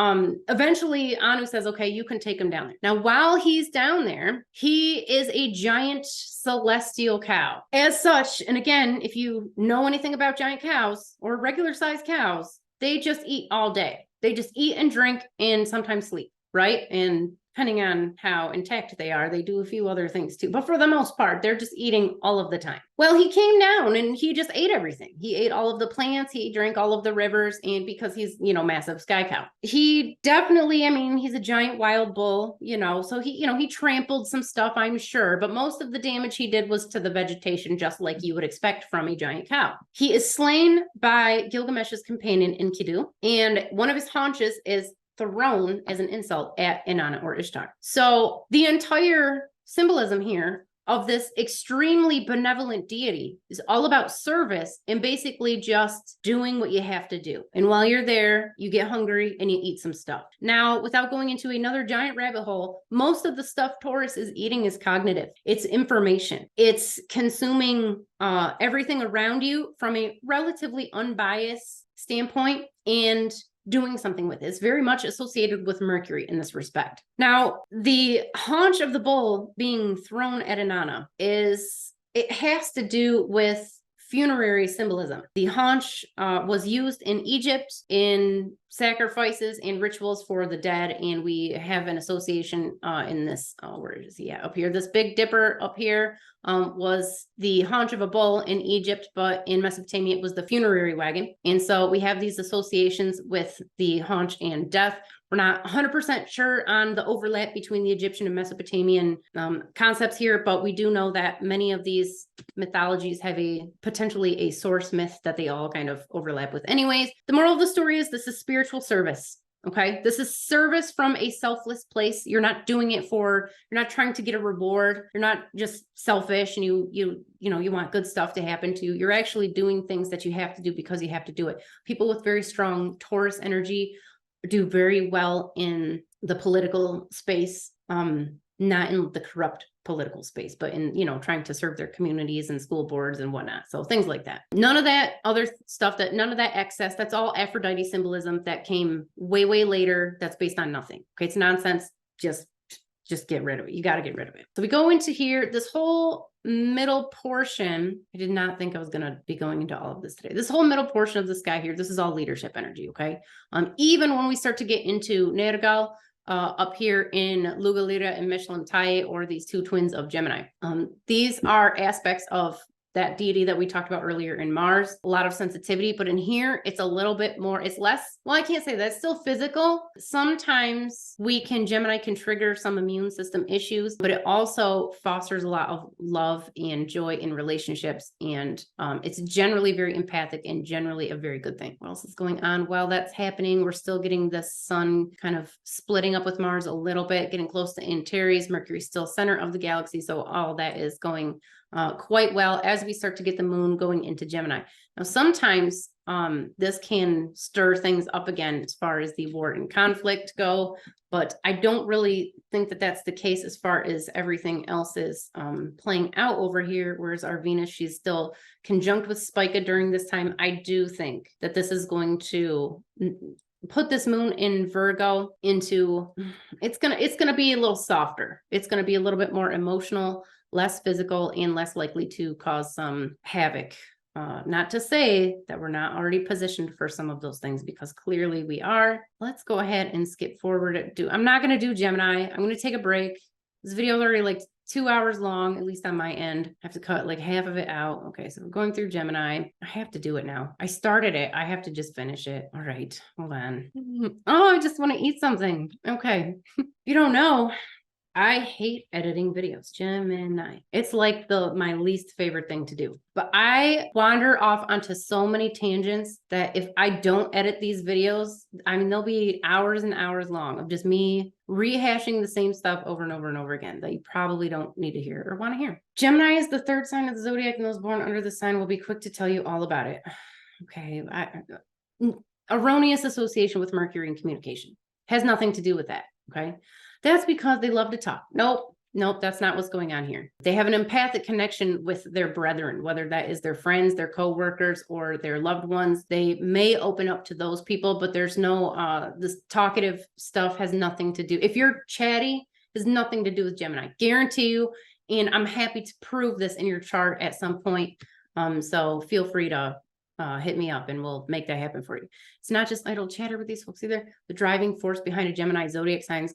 eventually Anu says, okay, you can take him down there. Now, while he's down there, he is a giant celestial cow. As such, and again, if you know anything about giant cows or regular sized cows, they just eat all day. They just eat and drink and sometimes sleep. right? And depending on how intact they are, they do a few other things too. But for the most part, they're just eating all of the time. Well, he came down and he just ate everything. He ate all of the plants, he drank all of the rivers, and because he's, you know, massive sky cow. He definitely, I mean, he's a giant wild bull, you know, so he, you know, he trampled some stuff, I'm sure, but most of the damage he did was to the vegetation, just like you would expect from a giant cow. He is slain by Gilgamesh's companion Enkidu, and one of his haunches is thrown as an insult at Inanna or Ishtar. So the entire symbolism here of this extremely benevolent deity is all about service and basically just doing what you have to do. And while you're there, you get hungry and you eat some stuff. Now, without going into another giant rabbit hole, most of the stuff Taurus is eating is cognitive. It's information. It's consuming everything around you from a relatively unbiased standpoint and doing something with it. It's very much associated with Mercury in this respect. Now, the haunch of the bull being thrown at Inanna it has to do with funerary symbolism. The haunch was used in Egypt in sacrifices and rituals for the dead, and we have an association in this, where is he at? Up here, this Big Dipper up here was the haunch of a bull in Egypt, but in Mesopotamia it was the funerary wagon. And so we have these associations with the haunch and death. We're not 100% sure on the overlap between the Egyptian and Mesopotamian concepts here, but we do know that many of these mythologies have potentially a source myth that they all kind of overlap with. Anyways, the moral of the story is this is spiritual service. Okay, this is service from a selfless place. You're not doing it you're not trying to get a reward. You're not just selfish and you want good stuff to happen to you. You're actually doing things that you have to do because you have to do it. People with very strong Taurus energy do very well in the political space, not in the corrupt political space, but in, trying to serve their communities and school boards and whatnot. So things like that. None of that other stuff, none of that excess, that's all Aphrodite symbolism that came way, way later. That's based on nothing. Okay. It's nonsense. Just get rid of it. You got to get rid of it. So we go into here, this whole middle portion. I did not think I was going to be going into all of this today. This whole middle portion of the sky here, this is all leadership energy. Okay. Even when we start to get into Nergal, up here in Lugalira and Meshlam-Tai, or these two twins of Gemini. These are aspects of that deity that we talked about earlier in Mars, a lot of sensitivity, but in here, it's a little bit more, it's less, well, I can't say that, it's still physical. Sometimes Gemini can trigger some immune system issues, but it also fosters a lot of love and joy in relationships. And it's generally very empathic and generally a very good thing. What else is going on? While that's happening, we're still getting the sun kind of splitting up with Mars a little bit, getting close to Antares. Mercury's still center of the galaxy. So all that is going quite well as we start to get the moon going into Gemini. Now, sometimes this can stir things up again as far as the war and conflict go, but I don't really think that that's the case as far as everything else is playing out over here. Whereas our Venus, she's still conjunct with Spica during this time. I do think that this is going to put this moon in Virgo into, it's gonna be a little softer. It's gonna be a little bit more emotional, less physical, and less likely to cause some havoc. Not to say that we're not already positioned for some of those things, because clearly we are. Let's go ahead and skip forward. I'm not going to do Gemini. I'm going to take a break. This video is already like 2 hours long, at least on my end. I have to cut like half of it out. Okay, so we're going through Gemini. I have to do it now. I started it. I have to just finish it. All right, hold on. Oh, I just want to eat something. Okay. You don't know, I hate editing videos. Gemini. It's like my least favorite thing to do. But I wander off onto so many tangents that if I don't edit these videos, I mean, they'll be hours and hours long of just me rehashing the same stuff over and over and over again that you probably don't need to hear or want to hear. Gemini is the third sign of the zodiac, and those born under the sign will be quick to tell you all about it. Okay. Erroneous association with Mercury and communication has nothing to do with that. Okay. That's because they love to talk. Nope, that's not what's going on here. They have an empathic connection with their brethren, whether that is their friends, their co-workers, or their loved ones. They may open up to those people, but there's no, this talkative stuff has nothing to do. If you're chatty, has nothing to do with Gemini. Guarantee you, and I'm happy to prove this in your chart at some point. So feel free to hit me up and we'll make that happen for you. It's not just idle chatter with these folks either. The driving force behind a Gemini zodiac sign's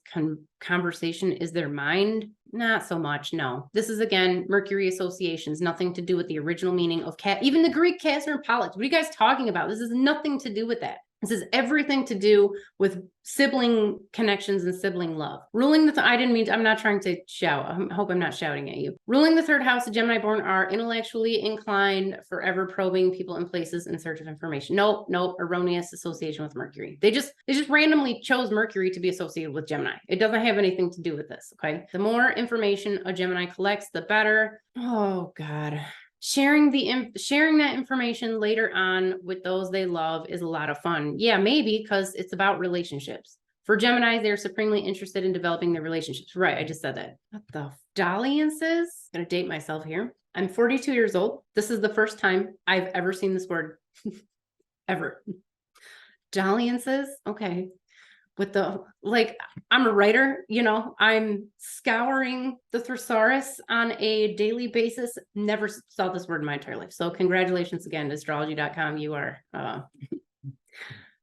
conversation is their mind. Not so much. No, this is again, Mercury associations, nothing to do with the original meaning of cat, even the Greek Castor and Pollux. What are you guys talking about? This has nothing to do with that. This is everything to do with sibling connections and sibling love. Ruling the, I didn't mean, I'm not trying to shout. I hope I'm not shouting at you. Ruling the third house, the Gemini born are intellectually inclined, forever probing people and places in search of information. Nope, erroneous association with Mercury. They just randomly chose Mercury to be associated with Gemini. It doesn't have anything to do with this, okay? The more information a Gemini collects, the better. Oh, God. Sharing that information later on with those they love is a lot of fun. Yeah, maybe because it's about relationships. For Gemini, they're supremely interested in developing their relationships. Right, I just said that. What the dalliances? I'm gonna date myself here. I'm 42 years old. This is the first time I've ever seen this word. Ever. Dalliances? Okay. With the, like, I'm a writer, you know, I'm scouring the thesaurus on a daily basis. Never saw this word in my entire life. So congratulations again to astrology.com. You are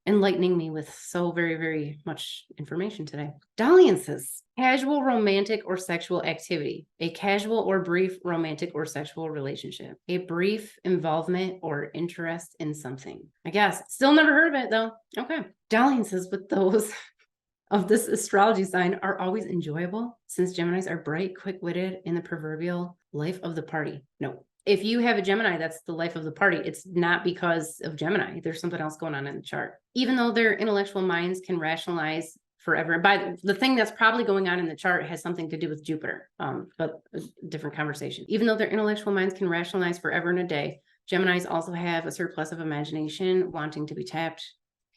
enlightening me with so very, very much information today. Dalliances, casual romantic or sexual activity, a casual or brief romantic or sexual relationship, a brief involvement or interest in something. I guess. Still never heard of it though. Okay. Dalliances with those of this astrology sign are always enjoyable since Geminis are bright, quick-witted, in the proverbial life of the party. No. If you have a Gemini, that's the life of the party. It's not because of Gemini. There's something else going on in the chart. Even though their intellectual minds can rationalize forever. By the thing that's probably going on in the chart has something to do with Jupiter, but a different conversation. Even though their intellectual minds can rationalize forever and a day, Geminis also have a surplus of imagination wanting to be tapped.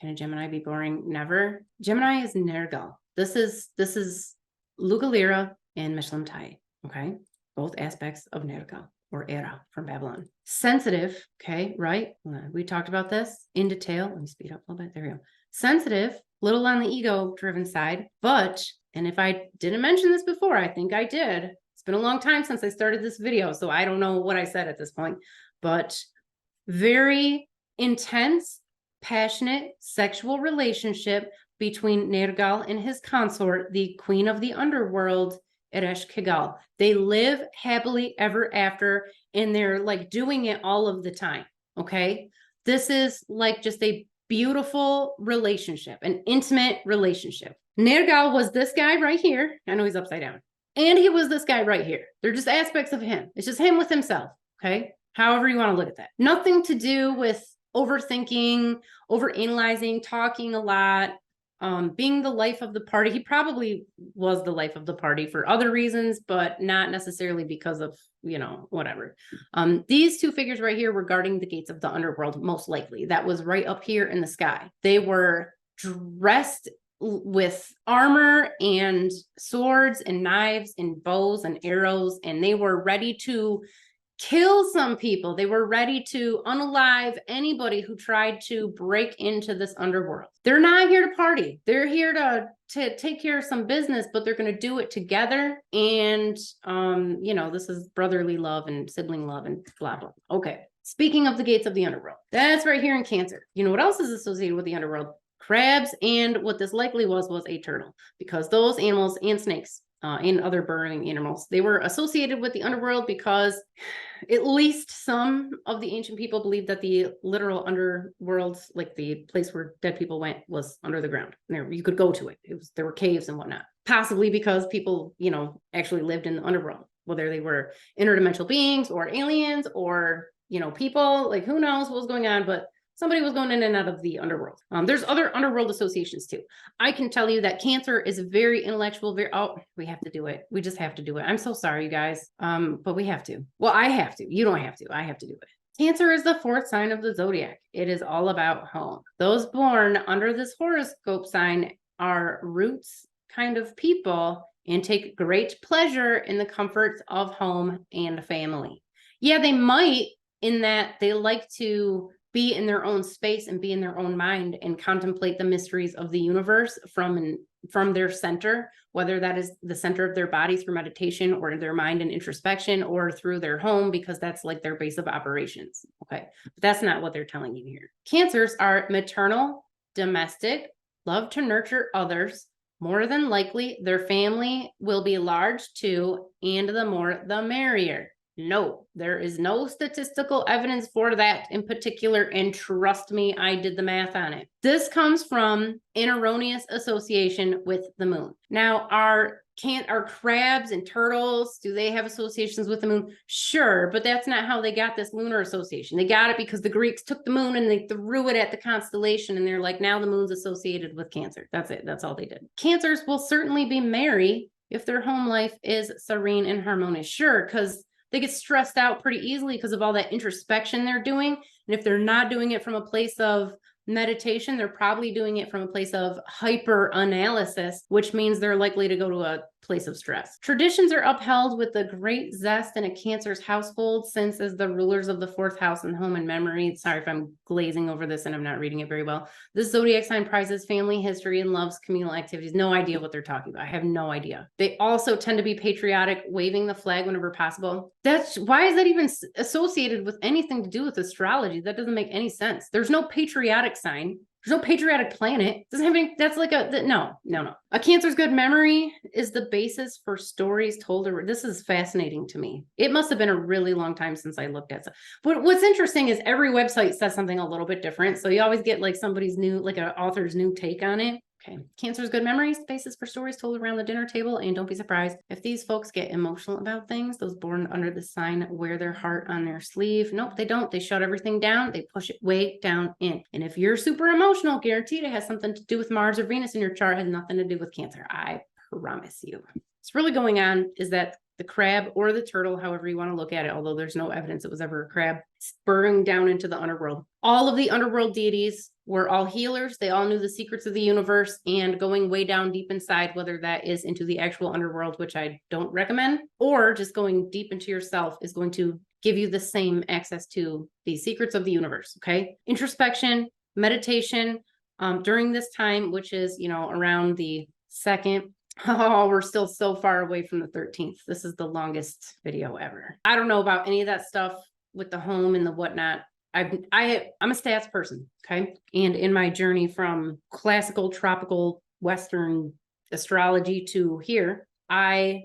Can a Gemini be boring? Never. Gemini is Nergal. This is Lugalira and Mishlamtai. Okay. Both aspects of Nergal or Era from Babylon. Sensitive. Okay. Right. We talked about this in detail. Let me speed up a little bit. There we go. Sensitive, little on the ego driven side, but, and if I didn't mention this before, I think I did. It's been a long time since I started this video, so I don't know what I said at this point, but very intense, passionate sexual relationship between Nergal and his consort, the queen of the underworld, Eresh Kigal. They live happily ever after, and they're like doing it all of the time. Okay. This is like just a beautiful relationship, an intimate relationship. Nergal was this guy right here. I know he's upside down. And he was this guy right here. They're just aspects of him. It's just him with himself. Okay. However you want to look at that. Nothing to do with overthinking, overanalyzing, talking a lot, being the life of the party. He probably was the life of the party for other reasons, but not necessarily because of, you know, whatever. These two figures right here were guarding the gates of the underworld, most likely. That was right up here in the sky. They were dressed with armor and swords and knives and bows and arrows, and they were ready to kill some people. They were ready to unalive anybody who tried to break into this underworld. They're not here to party. They're here to take care of some business, but they're going to do it together. And, you know, this is brotherly love and sibling love and blah, blah. Okay. Speaking of the gates of the underworld, that's right here in Cancer. You know what else is associated with the underworld? Crabs, and what this likely was a turtle, because those animals and snakes and other burrowing animals, they were associated with the underworld because at least some of the ancient people believed that the literal underworld, like the place where dead people went, was under the ground. There, you could go to it. There were caves and whatnot. Possibly because people, you know, actually lived in the underworld, whether they were interdimensional beings or aliens or, you know, people, like who knows what was going on, but somebody was going in and out of the underworld. There's other underworld associations too. I can tell you that Cancer is very intellectual, we have to do it. We just have to do it. I'm so sorry, you guys. But we have to. Well, I have to. You don't have to. I have to do it. Cancer is the fourth sign of the zodiac. It is all about home. Those born under this horoscope sign are roots kind of people and take great pleasure in the comforts of home and family. Yeah, they might, in that they like to be in their own space and be in their own mind and contemplate the mysteries of the universe from an, from their center, whether that is the center of their body through meditation or their mind and introspection, or through their home, because that's like their base of operations. Okay. But that's not what they're telling you here. Cancers are maternal, domestic, love to nurture others. More than likely, their family will be large too, and the more the merrier. No, there is no statistical evidence for that in particular, and trust me, I did the math on it. This comes from an erroneous association with the moon. Now, are crabs and turtles, do they have associations with the moon? Sure, but that's not how they got this lunar association. They got it because the Greeks took the moon and they threw it at the constellation, and they're like, now the moon's associated with Cancer. That's it. That's all they did. Cancers will certainly be merry if their home life is serene and harmonious. Sure, because they get stressed out pretty easily because of all that introspection they're doing. And if they're not doing it from a place of meditation, they're probably doing it from a place of hyper analysis, which means they're likely to go to a place of stress. Traditions are upheld with the great zest in a Cancer's household, since as the rulers of the fourth house and home and memory. Sorry if I'm glazing over this and I'm not reading it very well. The zodiac sign prizes family history and loves communal activities. No idea what they're talking about. I have no idea. They also tend to be patriotic, waving the flag whenever possible. Why is that even associated with anything to do with astrology? That doesn't make any sense. There's no patriotic sign. There's no patriotic planet. Doesn't have any, that's like no. A Cancer's good memory is the basis for stories told. This is fascinating to me. It must have been a really long time since I looked at it. But what's interesting is every website says something a little bit different. So you always get like somebody's new, like an author's new take on it. Okay. Cancer's good memories, basis for stories told around the dinner table. And don't be surprised if these folks get emotional about things. Those born under the sign wear their heart on their sleeve. Nope, they don't. They shut everything down. They push it way down in. And if you're super emotional, guaranteed it has something to do with Mars or Venus in your chart. It has nothing to do with Cancer. I promise you. What's really going on is that the crab or the turtle, however you want to look at it, although there's no evidence it was ever a crab, spurring down into the underworld. All of the underworld deities were all healers. They all knew the secrets of the universe, and going way down deep inside, whether that is into the actual underworld, which I don't recommend, or just going deep into yourself, is going to give you the same access to the secrets of the universe. Okay. Introspection, meditation, during this time, which is, around the second. Oh, we're still so far away from the 13th. This is the longest video ever. I don't know about any of that stuff with the home and the whatnot. I'm a stats person, okay? And in my journey from classical, tropical, Western astrology to here, I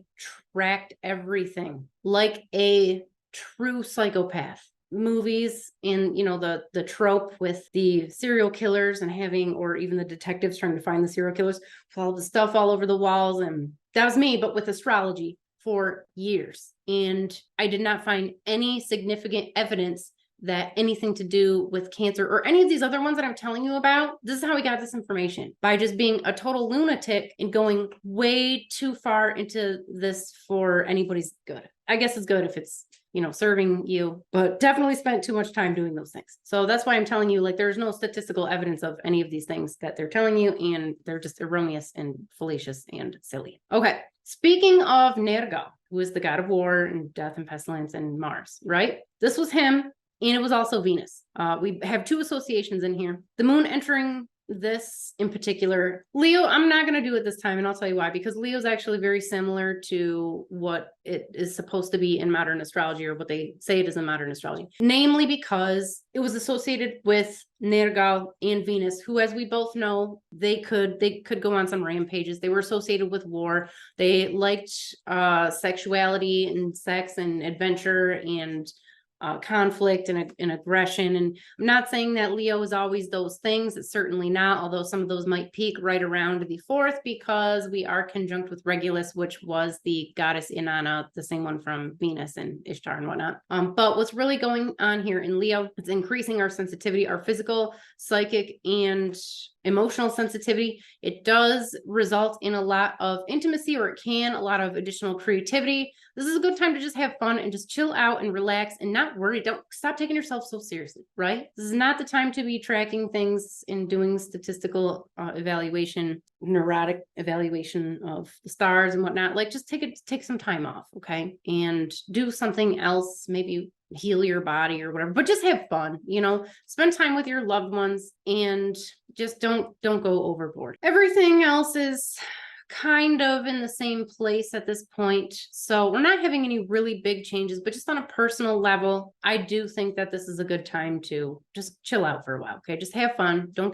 tracked everything like a true psychopath. Movies and the trope with the serial killers and having, or even the detectives trying to find the serial killers, with all the stuff all over the walls, and that was me, but with astrology for years. And I did not find any significant evidence that anything to do with Cancer or any of these other ones that I'm telling you about. This is how we got this information, by just being a total lunatic and going way too far into this for anybody's good. I guess it's good if it's serving you, but definitely spent too much time doing those things. So that's why I'm telling you, like, there's no statistical evidence of any of these things that they're telling you, and they're just erroneous and fallacious and silly. Okay. Speaking of Nergal, who is the god of war and death and pestilence and Mars, right? This was him, and it was also Venus. We have two associations in here. The moon entering this in particular. Leo, I'm not going to do it this time, and I'll tell you why. Because Leo is actually very similar to what it is supposed to be in modern astrology, or what they say it is in modern astrology. Namely because it was associated with Nergal and Venus, who, as we both know, they could go on some rampages. They were associated with war. They liked sexuality and sex and adventure and conflict and aggression. And I'm not saying that Leo is always those things. It's certainly not, although some of those might peak right around the 4th, because we are conjunct with Regulus, which was the goddess Inanna, the same one from Venus and Ishtar and whatnot. But what's really going on here in Leo, it's increasing our sensitivity, our physical, psychic, and emotional sensitivity. It does result in a lot of intimacy, or it can, a lot of additional creativity. This is a good time to just have fun and just chill out and relax and not worry. Don't stop taking yourself so seriously, right? This is not the time to be tracking things and doing statistical evaluation, neurotic evaluation of the stars and whatnot. Like, just take some time off, okay? And do something else. Maybe heal your body or whatever, but just have fun, you know, spend time with your loved ones and just don't go overboard. Everything else is kind of in the same place at this point. So we're not having any really big changes, but just on a personal level, I do think that this is a good time to just chill out for a while. Okay. Just have fun. Don't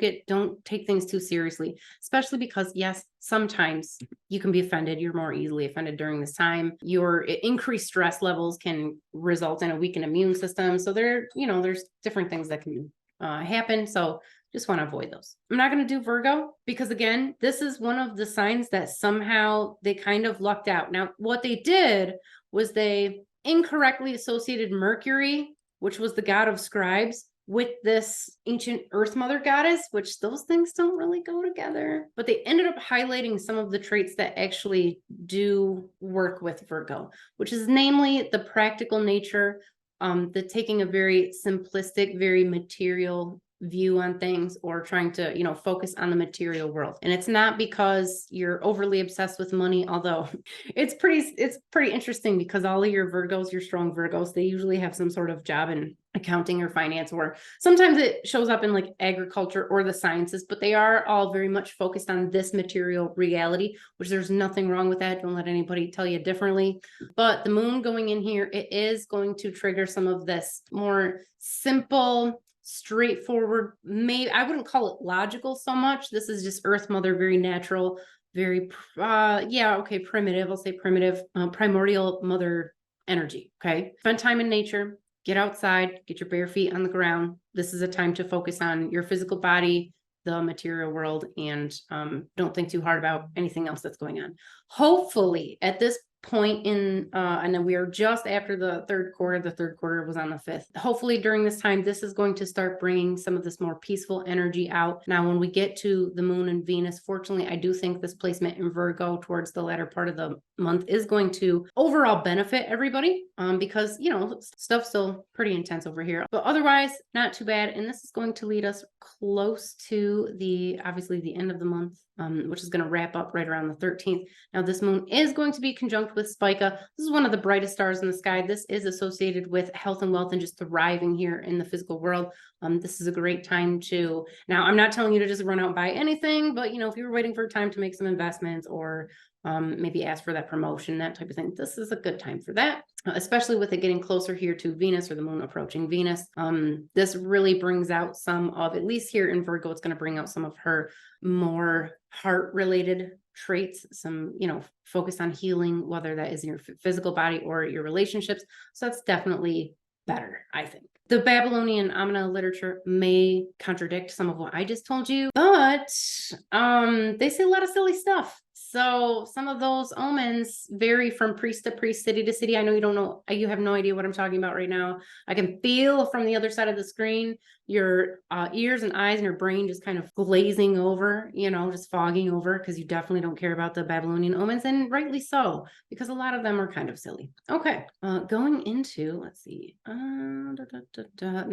take things too seriously, especially because yes, sometimes you can be offended. You're more easily offended during this time. Your increased stress levels can result in a weakened immune system. So there's different things that can happen. So just want to avoid those. I'm not going to do Virgo because again, this is one of the signs that somehow they kind of lucked out. Now, what they did was they incorrectly associated Mercury, which was the god of scribes, with this ancient Earth Mother goddess, which those things don't really go together. But they ended up highlighting some of the traits that actually do work with Virgo, which is namely the practical nature, the taking a very simplistic, very material view on things, or trying to, focus on the material world. And it's not because you're overly obsessed with money, although it's pretty interesting because all of your Virgos, your strong Virgos, they usually have some sort of job in accounting or finance, or sometimes it shows up in like agriculture or the sciences, but they are all very much focused on this material reality, which there's nothing wrong with that. Don't let anybody tell you differently. But the moon going in here, it is going to trigger some of this more simple, straightforward, maybe I wouldn't call it logical so much. This is just Earth Mother, very natural, very primitive. I'll say primitive, primordial mother energy. Okay. Spend time in nature, get outside, get your bare feet on the ground. This is a time to focus on your physical body, the material world, and don't think too hard about anything else that's going on. Hopefully at this point in and then we are just after the third quarter was on the 5th. Hopefully during this time, this is going to start bringing some of this more peaceful energy out. Now, when we get to the moon and Venus, fortunately, I do think this placement in Virgo towards the latter part of the month is going to overall benefit everybody, because stuff's still pretty intense over here, but otherwise not too bad. And this is going to lead us close to obviously the end of the month, which is going to wrap up right around the 13th. Now, this moon is going to be conjunct with Spica. This is one of the brightest stars in the sky. This is associated with health and wealth and just thriving here in the physical world. This is a great time to, now I'm not telling you to just run out and buy anything, but if you were waiting for a time to make some investments or maybe ask for that promotion, that type of thing, this is a good time for that, especially with it getting closer here to Venus, or the moon approaching Venus. This really brings out some of, at least here in Virgo, it's going to bring out some of her more heart-related traits, some, focus on healing, whether that is in your physical body or your relationships. So that's definitely better, I think. The Babylonian Amina literature may contradict some of what I just told you, but they say a lot of silly stuff. So some of those omens vary from priest to priest, city to city. I know you don't know, you have no idea what I'm talking about right now. I can feel from the other side of the screen, your ears and eyes and your brain just kind of glazing over, just fogging over, because you definitely don't care about the Babylonian omens, and rightly so, because a lot of them are kind of silly. Okay, going into, let's see, then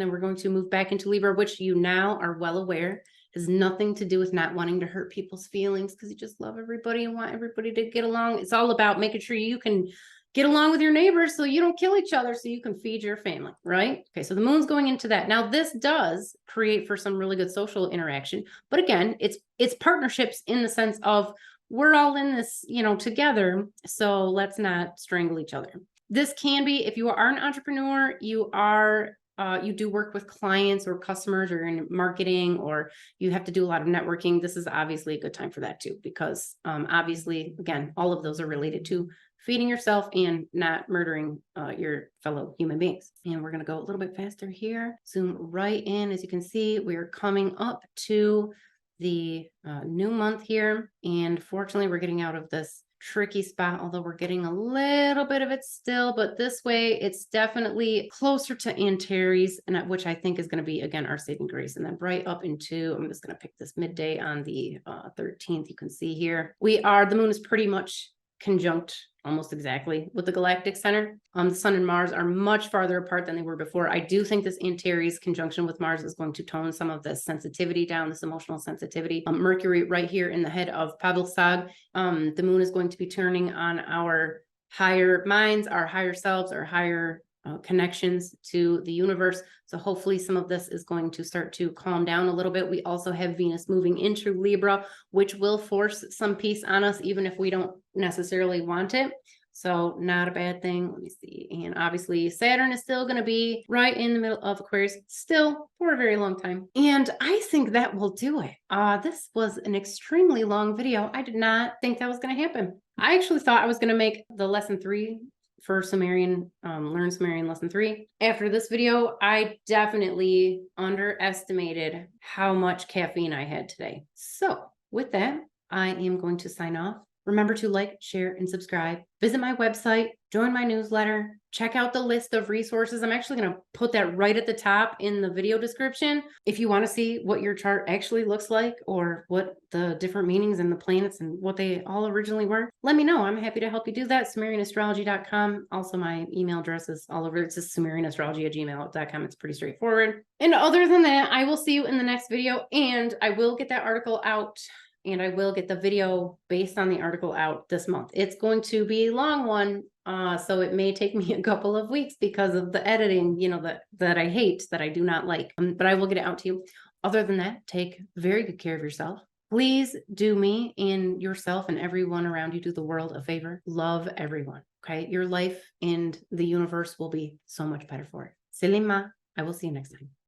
we're going to move back into Libra, which you now are well aware has nothing to do with not wanting to hurt people's feelings, because you just love everybody and want everybody to get along. It's all about making sure you can get along with your neighbors so you don't kill each other, so you can feed your family, right? Okay, so the moon's going into that. Now, this does create for some really good social interaction, but again, it's partnerships in the sense of we're all in this, together, so let's not strangle each other. This can be, if you are an entrepreneur, you do work with clients or customers, or in marketing, or you have to do a lot of networking. This is obviously a good time for that too, because obviously, again, all of those are related to feeding yourself and not murdering your fellow human beings. And we're going to go a little bit faster here. Zoom right in. As you can see, we're coming up to the new month here. And fortunately, we're getting out of this tricky spot, although we're getting a little bit of it still, but this way it's definitely closer to Aries, and which I think is going to be, again, our saving grace. And then right up into, I'm just going to pick this midday on the 13th. You can see here the moon is pretty much conjunct almost exactly with the galactic center. The sun and Mars are much farther apart than they were before. I do think this Antares conjunction with Mars is going to tone some of this sensitivity down, this emotional sensitivity. Mercury right here in the head of Pavel-Sag. The moon is going to be turning on our higher minds, our higher selves, our higher connections to the universe. So hopefully some of this is going to start to calm down a little bit. We also have Venus moving into Libra, which will force some peace on us, even if we don't necessarily want it. So not a bad thing. Let me see. And obviously Saturn is still going to be right in the middle of Aquarius still for a very long time. And I think that will do it. This was an extremely long video. I did not think that was going to happen. I actually thought I was going to make the lesson 3 for Sumerian, learn Sumerian lesson 3. After this video, I definitely underestimated how much caffeine I had today. So with that, I am going to sign off. Remember to like, share, and subscribe. Visit my website, join my newsletter, check out the list of resources. I'm actually going to put that right at the top in the video description. If you want to see what your chart actually looks like, or what the different meanings and the planets and what they all originally were, let me know. I'm happy to help you do that. SumerianAstrology.com. Also, my email address is all over. It's just SumerianAstrology@gmail.com. It's pretty straightforward. And other than that, I will see you in the next video, and I will get that article out. And I will get the video based on the article out this month. It's going to be a long one, so it may take me a couple of weeks because of the editing, you know, that I hate, that I do not like. But I will get it out to you. Other than that, take very good care of yourself. Please do me and yourself and everyone around you, do the world a favor. Love everyone, okay? Your life and the universe will be so much better for it. Selima, I will see you next time.